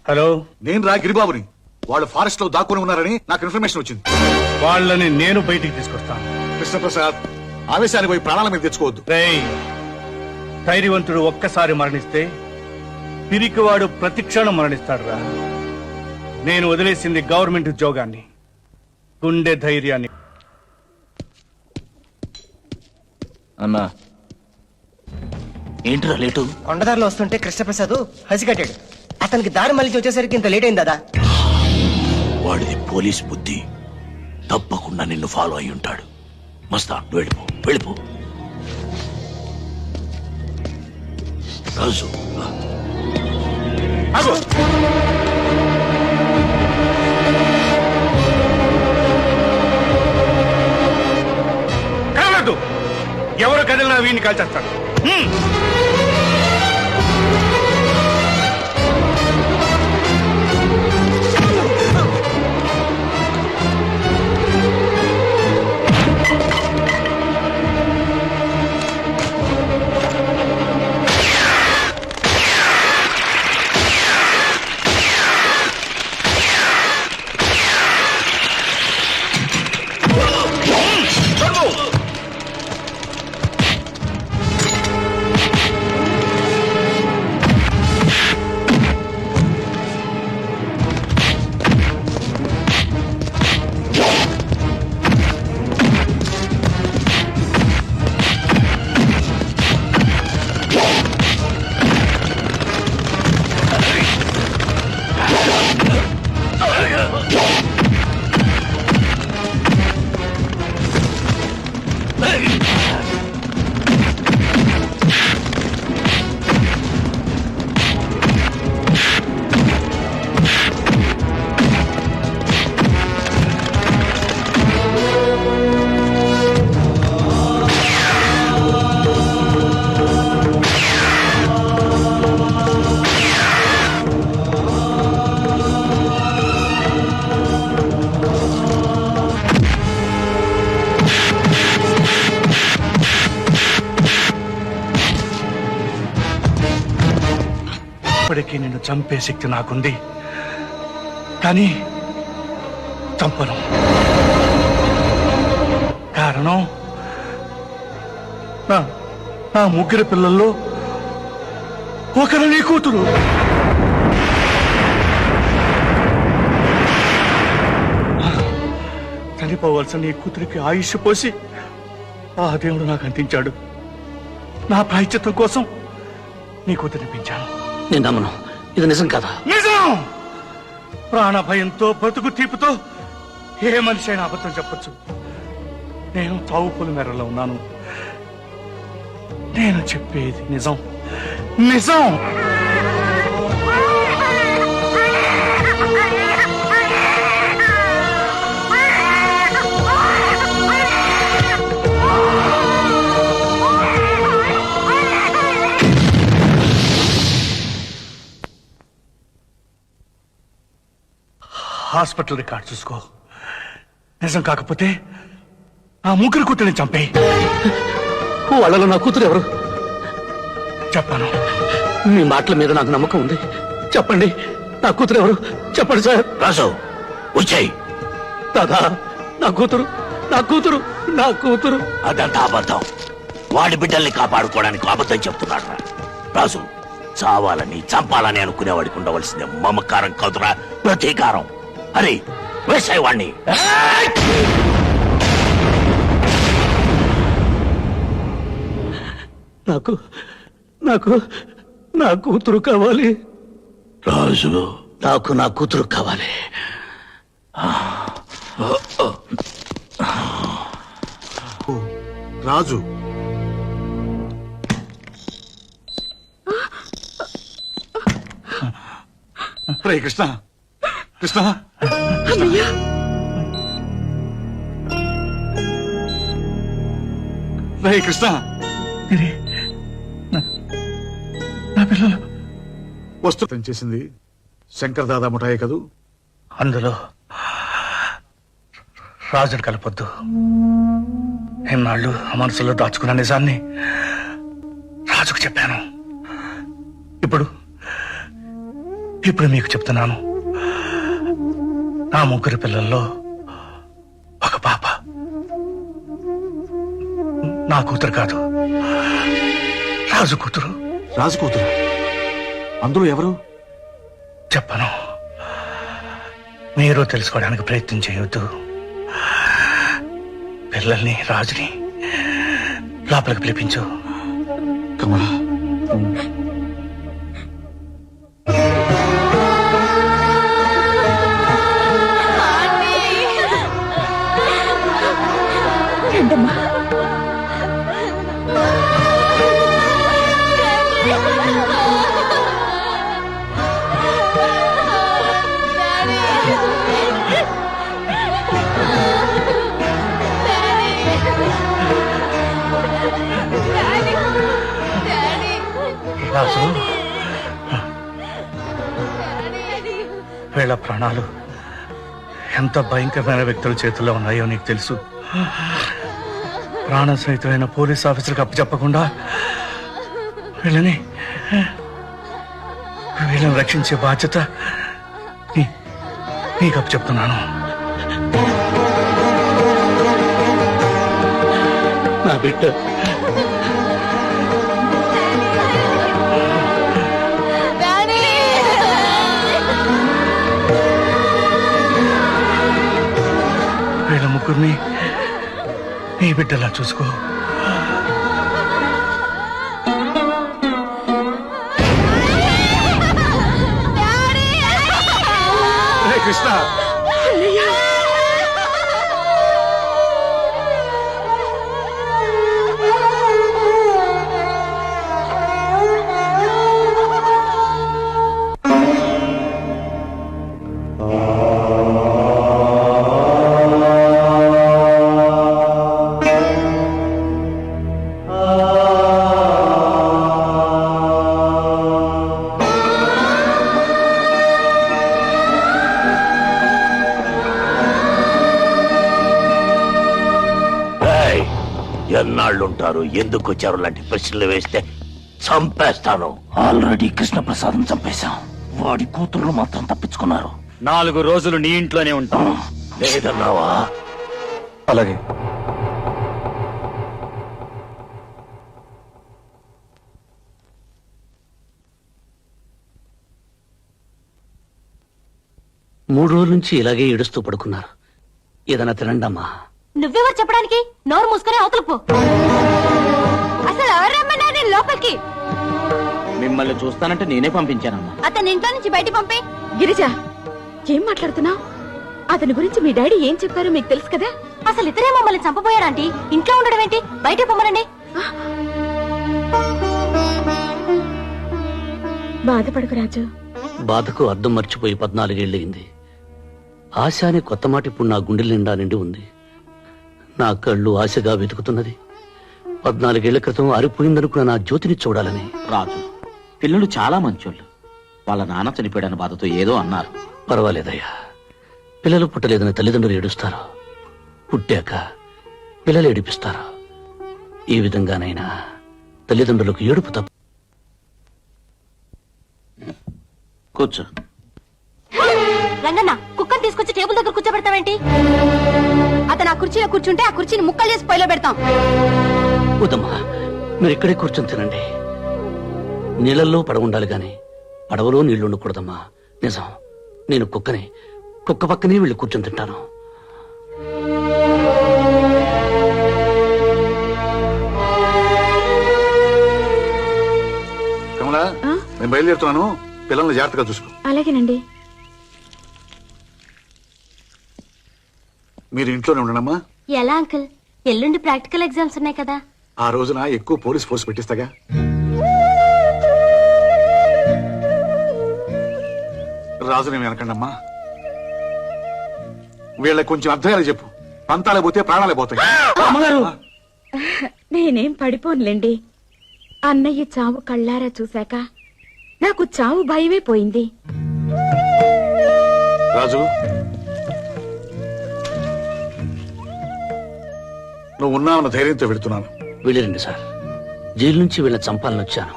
హలో, నేను రా గిరిబాబుని. వాళ్ళు ఫారెస్ట్ లో దాక్కుని ఉన్నారని నాకు ఇన్ఫర్మేషన్ వచ్చింది. వాళ్ళని నేను బయటికి తీసుకొస్తాను. కృష్ణప్రసాద్, ఆవేశానికి పోయి ప్రాణాల మీద తెచ్చుకోవద్దు. రేయ్, ధైర్యవంతుడు ఒక్కసారి మరణిస్తే పిరికివాడు ప్రతిక్షణం మరణిస్తాడు రా. నేను వదిలేసింది గవర్నమెంట్ ఉద్యోగాన్ని, గుండె ధైర్యాన్ని. అన్నా, ఏంట్రా లేటు? కొండదారిలో వస్తుంటే కృష్ణప్రసాద్ హసికట్టాడు. అతనికి దారి మళ్ళీ వచ్చేసరికి ఇంత లేట్ అయింది దాదా. వాడిది పోలీస్ బుద్ధి. తప్పకుండా నిన్ను ఫాలో అయి ఉంటాడు. మస్తా, వెళ్ళిపో వెళ్ళిపో. రాజు, కదలదు. ఎవరు కదిలినా వీడిని కాల్చేస్తాడు. ఇప్పటికీ నిన్ను చంపే శక్తి నాకుంది, కానీ చంపను. కారణం, నా ముగ్గురు పిల్లల్లో ఒకరు నీ కూతురు. చనిపోవలసిన నీ కూతురికి ఆయుష్ పోసి ఆ దేవుడు నాకు అందించాడు. నా ప్రాయశ్చిత్తం కోసం నీ కూతురిని పెంచాను. నేను నమ్మను, ఇది నిజం కదా? నిజం. ప్రాణ భయంతో, బ్రతుకు తీపుతో ఏ మనిషి అయినా అబద్ధం చెప్పొచ్చు. నేను చావు పొలి మేరలో ఉన్నాను. నేను చెప్పేది నిజం, నిజం. హాస్పిటల్ రికార్డ్ చూసుకో. నిజం కాకపోతే ఆ ముగ్గురు కూతురిని చంపేయి. వాళ్ళలో నా కూతురు ఎవరు? చెప్పాను. మీ మాటల మీద నాకు నమ్మకం ఉంది. చెప్పండి, నా కూతురు ఎవరు? చెప్పండి సార్. రాజు, వచ్చాయి. దాదా, నా కూతురు, నా కూతురు, నా కూతురు. అదంతా అబద్ధం. వాడి బిడ్డల్ని కాపాడుకోవడానికి అబద్ధం చెప్తున్నాడు రా. రాజు, చావాలని చంపాలని అనుకునేవాడికి ఉండవలసిందే మమకారం కాదురా, ప్రతీకారం. అరే, వేసాయి వాణ్ణి. నాకు నాకు నా కూతురు కావాలి రాజు. నాకు నా కూతురు కావాలి. రాజు రే కృష్ణ కృష్ణ అన్నయ్య రే కృష్ణ నా పిల్లలు వస్తు చేసింది శంకర్ దాదా ముఠాయే కదూ? అందులో రాజును కలపొద్దు. ఎన్నాళ్ళు ఆ మనసులో దాచుకున్న నిజాన్ని రాజుకు చెప్పాను. ఇప్పుడు మీకు చెప్తున్నాను. నా ముగ్గురు పిల్లల్లో ఒక పాప నా కూతురు కాదు, రాజు కూతురు. రాజు కూతురు? అందులో ఎవరు? చెప్పను. మీరు తెలుసుకోవడానికి ప్రయత్నం చేయొద్దు. పిల్లల్ని, రాజుని లోపలికి పిలిపించు. కమలా, రండమ్మా. రాజు, వీళ్ళ ప్రాణాలు ఎంత భయంకరమైన వ్యక్తుల చేతుల్లో ఉన్నాయో నీకు తెలుసు. ప్రాణ సహితమైన పోలీస్ ఆఫీసర్కి అప్పచెప్పకుండా వీళ్ళని రక్షించే బాధ్యత నీకు అప్పచెప్తున్నాను. నా బిడ్డ వీళ్ళ ముగ్గురిని నీ బిడ్డలా చూసుకో. రే కృష్ణ, ఎన్నాళ్ళుంటారు, ఎందుకు వచ్చారు లాంటి ప్రశ్నలు వేస్తే చంపేస్తాను. ఆల్రెడీ కృష్ణప్రసాదం చంపేశాం. వాడి కూతుర్లు మాత్రం తప్పించుకున్నారు. 4 రోజులు నీ ఇంట్లోనే ఉంటాం. లేదన్నావా? అలాగే. మూడు రోజుల నుంచి ఇలాగే ఏడుస్తూ పడుకున్నారు. ఏదైనా తినండమ్మా. నువ్వెవరు చెప్పడానికి? నోరు మూసుకొని అవతలకు పో. అసలు ఎవరు రమ్మన్నారు లోపలికి? మిమ్మల్ని చూస్తానంటే నేనే పంపించానమ్మా. అతని ఇంట్లో నుంచి బయట పంపి. గిరిజ, ఏం మాట్లాడుతున్నావు? అతని గురించి మీ డాడీ ఏం చెప్పారో మీకు తెలుసు కదా? అసలు ఇతరే మమ్మల్ని చంపబోయారంటీ. ఇంట్లో ఉండడం ఏంటి? బయట పొమ్మనండి. బాధపడకు రాజు. బాధకు అద్దం మర్చిపోయి 14 ఏళ్ళయింది. ఆశ అనే కొత్త మాట ఇప్పుడు నా గుండెల నిండా నిండి ఉంది. నా కళ్ళు ఆశగా వెతుకుతున్నది 14 ఏళ్ల క్రితం ఆరిపోయిందనుకున్న నా జ్యోతిని చూడాలని. రాజు, పిల్లలు చాలా మంచోళ్ళు. వాళ్ళ నాన్న చనిపోయాడన్న బాధతో ఏదో అన్నారు. పర్వాలేదయ్యా. పిల్లలు పుట్టలేదని తల్లిదండ్రులు ఏడుస్తారు. పుట్టాక పిల్లలు ఏడిపిస్తారు. ఈ విధంగానైనా తల్లిదండ్రులకు ఏడుపు తప్ప. కూర్చో. రంగన్న, కుక్కను తీసుకొచ్చి టేబుల్ దగ్గర కూర్చోబెడతావేంటి? అతను ఆ కుర్చీలో కూర్చుంటే ఆ కుర్చీని ముక్కలు చేసి పొయ్యిలో పెడతాం. వద్దమ్మా, మీరు ఇక్కడే కూర్చొని తినండి. నీళ్ళల్లో పడవ ఉండాలి గాని పడవలో నీళ్లు ఉండకూడదమ్మా. నిజం, నేను కుక్కని. కుక్క పక్కనే వెళ్ళి కూర్చొని తింటాను. కమలా, నేను బయలుదేరుతున్నాను. పిల్లల్ని జాగ్రత్తగా చూసుకో. అలాగేనండి. మీరు ఇంట్లోనే ఉండనమ్మా. ఎలా అంకుల్? ఎల్లుండి ప్రాక్టికల్ ఎగ్జామ్స్ ఉన్నాయి కదా. ఆ రోజున ఎక్కువ పోలీస్ ఫోర్స్ పెట్టిస్తాగా. రాజునేమి అనకండమ్మా. వీళ్ళకి కొంచెం అర్థమయ్యేలా చెప్పు. పంతాలే పోతే ప్రాణాలే పోతాయి. అమ్మగారు నేనేం పడిపోనులేండి. అన్నయ్య చావు కళ్ళారా చూశాక నాకు చావు భయమే పోయింది. రాజు, నువ్వు ఉన్నావన్న ధైర్యంతో వెళుతున్నాను. వెళ్ళిరండి సార్. జైలు నుంచి వీళ్ళని చంపాలని వచ్చాను,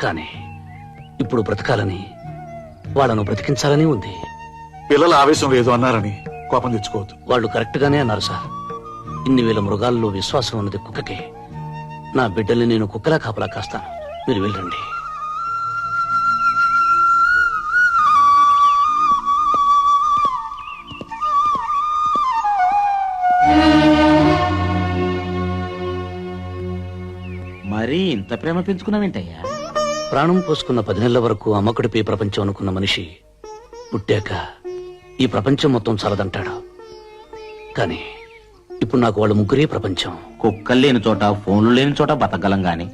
కానీ ఇప్పుడు బ్రతకాలని, వాళ్ళను బ్రతికించాలని ఉంది. పిల్లల ఆవేశం లేదు అన్నారని కోపం తెచ్చుకోవద్దు. వాళ్ళు కరెక్ట్ గానే అన్నారు సార్. ఇన్ని వేల మృగాల్లో విశ్వాసం ఉన్నది కుక్కకే. నా బిడ్డల్ని నేను కుక్కలా కాపలా కాస్తాను. మీరు వెళ్ళండి. మరి ఇంత ప్రేమ పెంచుకున్నావేంటయ్యా? ప్రాణం పోసుకున్న 10 నెలల వరకు అమ్మకుడిపై ప్రపంచం అనుకున్న మనిషి పుట్టాక ఈ ప్రపంచం మొత్తం చాలదంటాడు. కానీ ఇప్పుడు నాకు వాళ్ళు ముగ్గురే ప్రపంచం. కుక్కలు లేని చోట, ఫోన్లు లేని చోట బతకగలం గాని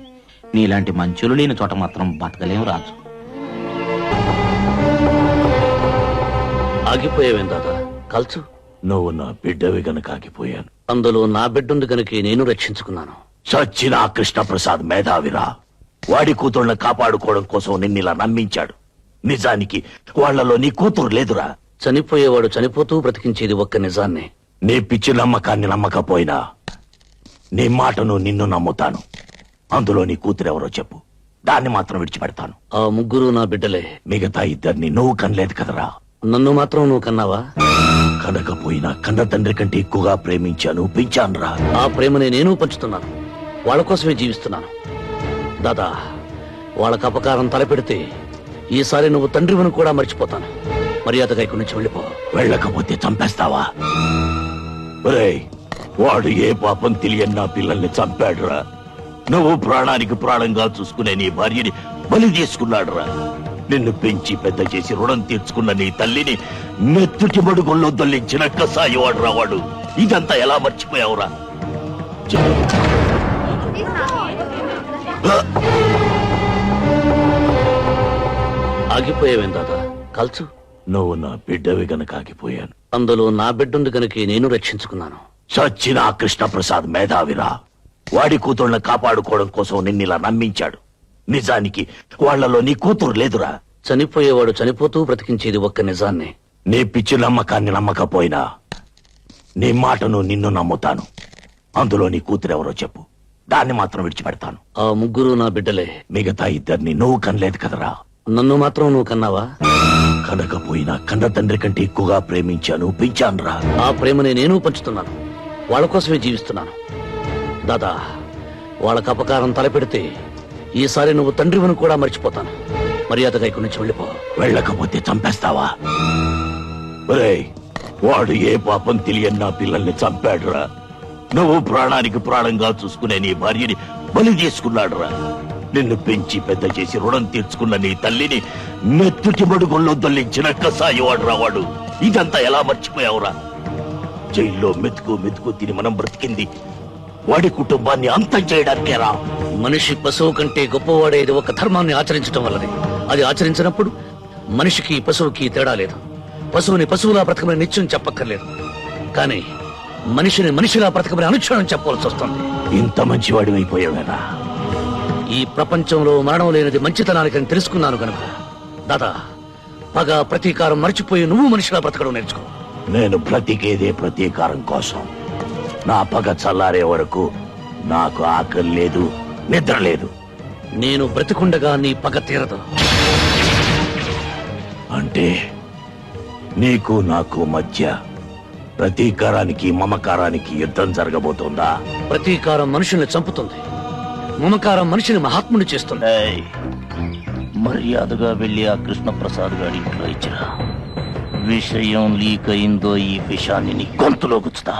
నీలాంటి మంచులు లేని చోట మాత్రం బతకలేం రాజు. ఆగిపోయావేం దాదా? కాల్చు. నువ్వు నా బిడ్డవి గనక ఆగిపోయాను. అందులో నా బిడ్డుంది గనుక నేను రక్షించుకున్నాను. చచ్చిన ఆ కృష్ణప్రసాద్ మేధావిరా. వాడి కూతుళ్ళని కాపాడుకోవడం కోసం నిన్నిలా నమ్మించాడు. నిజానికి వాళ్లలో నీ కూతురు లేదురా. చనిపోయేవాడు చనిపోతూ బ్రతికించేది ఒక్క నిజాన్ని. నీ పిచ్చి నమ్మకాన్ని నమ్మకపోయినా నీ మాటను నిన్ను నమ్ముతాను. అందులో నీ కూతురెవరో చెప్పు, దాన్ని మాత్రం విడిచిపెడతాను. ఆ ముగ్గురు నా బిడ్డలే. మిగతా ఇద్దరిని నువ్వు కనలేదు కదరా. నన్ను మాత్రం నువ్వు కన్నావా? కనకపోయినా కన్న తండ్రి కంటే ఎక్కువగా ప్రేమించాను, పెంచానురా. ఆ ప్రేమని నేను పంచుతున్నాను. వాళ్ళ కోసమే జీవిస్తున్నాను. దాదా, వాళ్ళకు అపకారం తలపెడితే ఈసారి నువ్వు తండ్రివని కూడా మర్చిపోతాను. మర్యాదగా ఇక్కడి నుంచి వెళ్ళిపో. వెళ్ళకపోతే చంపేస్తావా? ఒరేయ్, వాడు ఏ పాపం తెలియని నా పిల్లల్ని చంపాడురా. నువ్వు ప్రాణానికి ప్రాణంగా చూసుకునే నీ భార్యని బలి తీసుకున్నాడురా. నిన్ను పెంచి పెద్ద చేసి రుణం తీర్చుకున్న నీ తల్లిని మెత్తుటి మడుగుల్లో దొల్లించిన కసాయి వాడు. ఇదంతా ఎలా మర్చిపోయావురా? ఆగిపోయావేం దాదా? కాల్చు. నువ్వు నా బిడ్డవి గనక ఆగిపోయాను. అందులో నా బిడ్డుంది గనుక నేను రక్షించుకున్నాను. చచ్చిన ఆ కృష్ణప్రసాద్ మేధావిరా. వాడి కూతుళ్ళని కాపాడుకోవడం కోసం నిన్నిలా నమ్మించాడు. నిజానికి వాళ్లలో నీ కూతురు లేదురా. చనిపోయేవాడు చనిపోతూ బ్రతికించేది ఒక్క నిజాన్ని. నీ పిచ్చి నమ్మకాన్ని నమ్మకపోయినా నీ మాటను నిన్ను నమ్ముతాను. అందులో నీ కూతురెవరో చెప్పు, దాన్ని మాత్రం విడిచిపెడతాను. ఆ ముగ్గురు నా బిడ్డలే. మిగతా ఇద్దరిని నువ్వు కనలేదు కదరా. నన్ను మాత్రం నువ్వు కన్నావా? కనకపోయినా కన్న తండ్రి కంటే ఎక్కువగా ప్రేమించాను, పెంచానురా. ఆ ప్రేమని నేను పంచుతున్నాను. వాళ్ళ కోసమే జీవిస్తున్నాను. దాదా, వాళ్ళకు అపకారం తలపెడితే ఈసారి నువ్వు తండ్రివని కూడా మర్చిపోతాను. మర్యాదగా ఇక్కడి నుంచి వెళ్ళిపో. వెళ్ళకపోతే చంపేస్తావా? ఒరేయ్, వాడు ఏ పాపం తెలియని నా పిల్లల్ని చంపాడురా. నువ్వు ప్రాణానికి ప్రాణంగా చూసుకునే నీ భార్యని బలి చేసుకున్నాడురా. నిన్ను పెంచి పెద్ద చేసి రుణం తీర్చుకున్న నీ తల్లిని మెత్తుటి మడుగుల్లో దొల్లించిన కసాయి వాడు. ఇదంతా ఎలా మర్చిపోయావురా? జైల్లో మెతుకు తిని మనం బ్రతికింది వాడి కుటుంబాన్ని అంతం చేయడానికేరా. మనిషి పశువు కంటే గొప్పవాడేది ఒక ధర్మాన్ని ఆచరించడం వల్లనే. అది ఆచరించినప్పుడు మనిషికి పశువుకి తేడా లేదు. పశువుని పశువులా బ్రతకమని నిత్యం చెప్పక్కర్లేదు, కానీ మనిషిని మనిషిలా బ్రతకమని అనుక్షణం చెప్పవలసి వస్తుంది. ఇంత మంచివాడివైపోయావేనా? ఈ ప్రపంచంలో మరణం లేనిది మంచితనానికని తెలుసుకున్నాను కనుక దాదా, పగ ప్రతీకారం మర్చిపోయి నువ్వు మనిషిలా బ్రతకడం నేర్చుకో. నేను బ్రతికేదే ప్రతీకారం కోసం. నా పగ చల్లారే వరకు నాకు ఆకలి లేదు, నిద్ర లేదు. నేను బ్రతికుండగా నీ పగ తీరదు. అంటే నీకు నాకు మధ్య ప్రతీకారానికి మమకారానికి యుద్ధం జరగబోతోందా? ప్రతీకారం మనుషుల్ని చంపుతుంది, మమకారం మనిషిని మహాత్ముని చేస్తుంది. మర్యాదగా వెళ్ళి ఆ కృష్ణప్రసాద్ గారి ఇంట్లో ఇచ్చిన విషయం లీక్ అయిందో ఈ విషయాన్ని నీ గొంతులో గుచ్చుతా.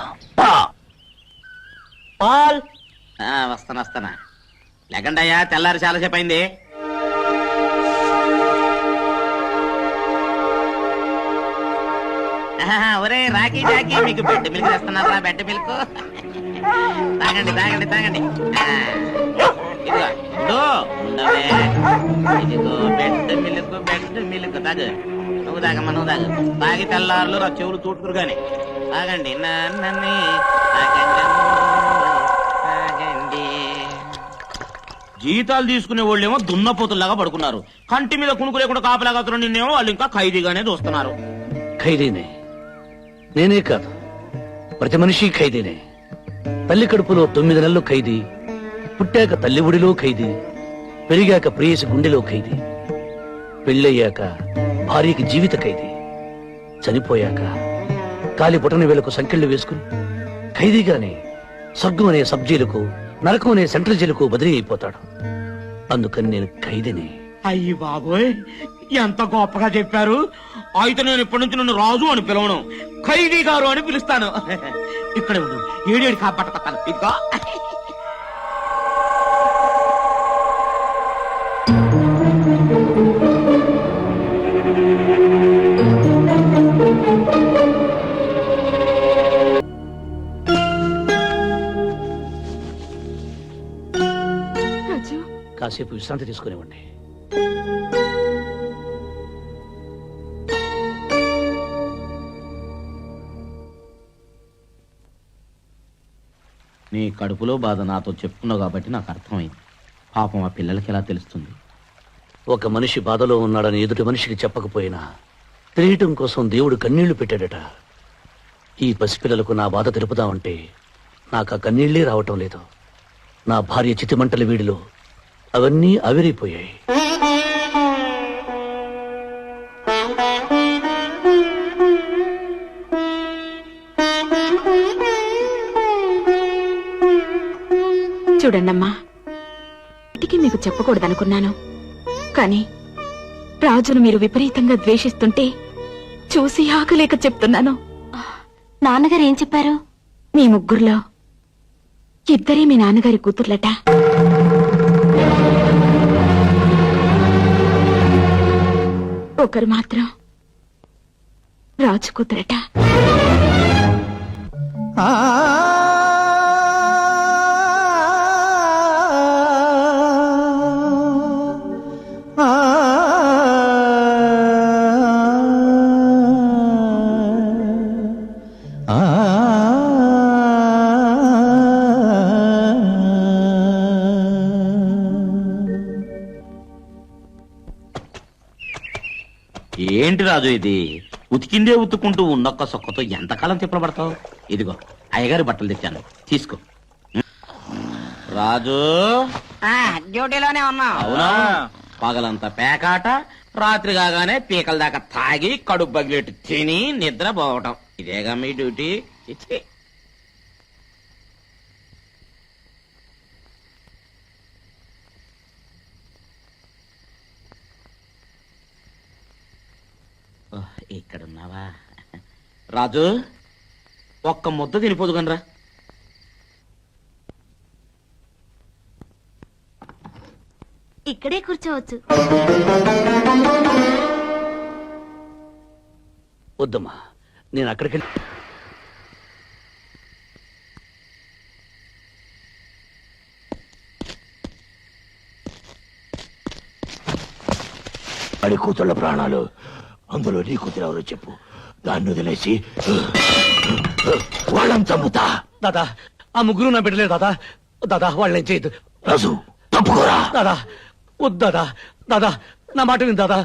వస్తానా లేకండి అయ్యా, తెల్లారి చాలాసేపు అయింది. ఒరే రాకీ జాకీ మీకు బెడ్ మిల్క్ తెస్తున్నారా? బెడ్ మిల్క్ తాగండి తాగండి తాగండి. ఇదిగో ఇదో ఉండవే. ఇదిగో బెడ్ మిల్క్ తాగు. నువ్వు తాగమ్మా నువ్వు తాగు. తాగి తెల్లారులు రా చెవులు తూటుకురు గాని తాగండి. నన్ను తాగండి. జీతాలు తీసుకునే వాళ్ళేమో దున్నపోతుల్లాగా పడుకున్నారు. కంటి మీద కునుకు లేకుండా కాపలాగా నిన్నేమో వాళ్ళు ఇంకా ఖైదీగానే చూస్తున్నారు. ఖైదీనే, నేనే కాదు, ప్రతి మనిషి ఖైదీనే. తల్లి కడుపులో 9 నెలలు ఖైదీ, పుట్టాక తల్లి ఒడిలో ఖైదీ, పెరిగాక ప్రేయసి గుండెలో ఖైదీ, పెళ్ళయ్యాక భార్యకి జీవిత ఖైదీ, చనిపోయాక కాలి బొటన వేలకు సంకెళ్లు వేసుకుని ఖైదీగానే స్వర్గం అనే సబ్ జైలుకు, నరకం అనే సెంట్రల్ జైలుకు బదిలీ అయిపోతాడు. అందుకని నేను ఖైదీని. అయ్యి బాబోయ్ ఎంత గొప్పగా చెప్పారు. అయితే నేను ఇప్పటి నుంచి నన్ను రాజు అని పిలవను, ఖైదీ గారు అని పిలుస్తాను. ఇక్కడ ఏడేడు కాపాడుతాను. ఇంకా కాసేపు విశ్రాంతి తీసుకునేవ్వండి. నీ కడుపులో బాధ నాతో చెప్పుకున్నావు కాబట్టి నాకు అర్థమైంది. పాపం ఆ పిల్లలకి ఎలా తెలుస్తుంది? ఒక మనిషి బాధలో ఉన్నాడని ఎదుటి మనిషికి చెప్పకపోయినా తెలియటం కోసం దేవుడు కన్నీళ్లు పెట్టాడట. ఈ పసిపిల్లలకు నా బాధ తెలుపుదామంటే నాకు ఆ కన్నీళ్లే రావటం లేదు. నా భార్య చితిమంటల వీడిలో అవన్నీ ఆవిరైపోయాయి. చూడండమ్మా, ఇంటికి మీకు చెప్పకూడదనుకున్నాను, కానీ రాజును మీరు విపరీతంగా ద్వేషిస్తుంటే చూసి ఆగలేక చెప్తున్నాను. నాన్నగారు ఏం చెప్పారు? మీ ముగ్గురులో ఇద్దరే మీ నాన్నగారి కూతుర్లట. ఒకరు మాత్రం రాజు కూతురట. ఏంటి రాజు ఇది? ఉతికిందే ఉతుక్కుంటూ ఉన్నొక్క సొక్కతో ఎంతకాలం తిప్పబడతావు? ఇదిగో అయ్యగారి బట్టలు తెచ్చాను, తీసుకో. రాజు డ్యూటీలోనే ఉన్నా. అవునా? పగలంతా పేకాట, రాత్రి కాగానే పీకల దాకా తాగి కడుపు బగిలెట్టు తిని నిద్ర పోవటం, ఇదేగా మీ డ్యూటీ? చిచ్చి. ఇక్కడున్నావా రాజు? ఒక్క ముద్ద తినిపోదు కనరా. ఇక్కడే కూర్చోవచ్చు. వద్దమ్మా, నేను అక్కడికి వాడి కూతుళ్ళ ప్రాణాలు, అందులో నీ కూతురు ఎవరో చెప్పు, దాన్ని వదిలేసి వాళ్ళని చంపుతా. దాదా, ఆ ముగ్గురు నా బిడ్డలే దాదా. దాదా వాళ్ళని చేయదు. రాజు తప్పుకోరా. దాదా వద్దు దాదా. దాదా నా మాట విని దాదా.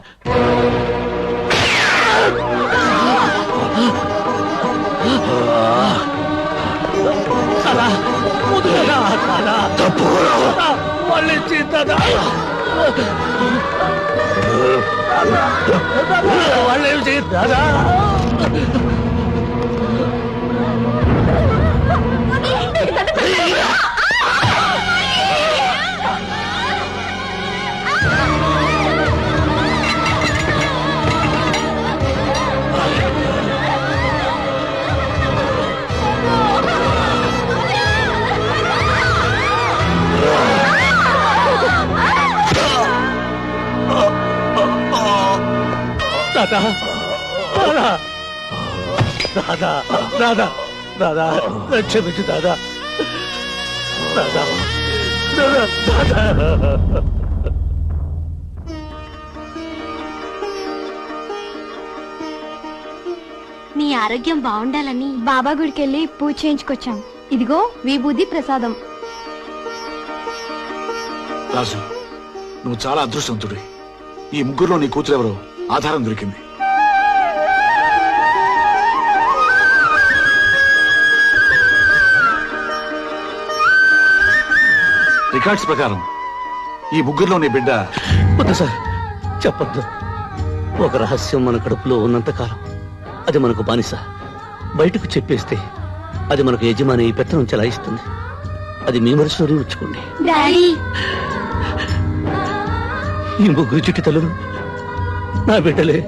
దాదా వద్దు దాదా. దాదా తప్పుకోరా. వాళ్ళని చేయదు దాదా. వాళ్ళేం చేయదు దాదా. దాదా, దాదా దాదా దాదా దాదా క్షమించు దాదా దాదా దాదా దాదా. నీ ఆరోగ్యం బాగుండాలని బాబా గుడికి వెళ్ళి పూజ చేయించుకొచ్చాం. ఇదిగో విభూది ప్రసాదం. రాజు నువ్వు చాలా అదృష్టవంతుడి. ఈ ముగ్గురులో నీ కూతురు ఎవరో ఆధారం దొరికింది. రికార్డ్స్ ప్రకారం ఈ ముగ్గురులో నీ బిడ్డ వద్దు సార్, చెప్పొద్దు. ఒక రహస్యం మన కడుపులో ఉన్నంతకాలం అది మనకు బానిస. బయటకు చెప్పేస్తే అది మనకు యజమాని పెత్తనం చెలాయిస్తుంది. అది మీ మనసులోనే ఉంచుకోండి. ఈ ముగ్గురు చుట్టి తల్లులు నా బిడ్డలే.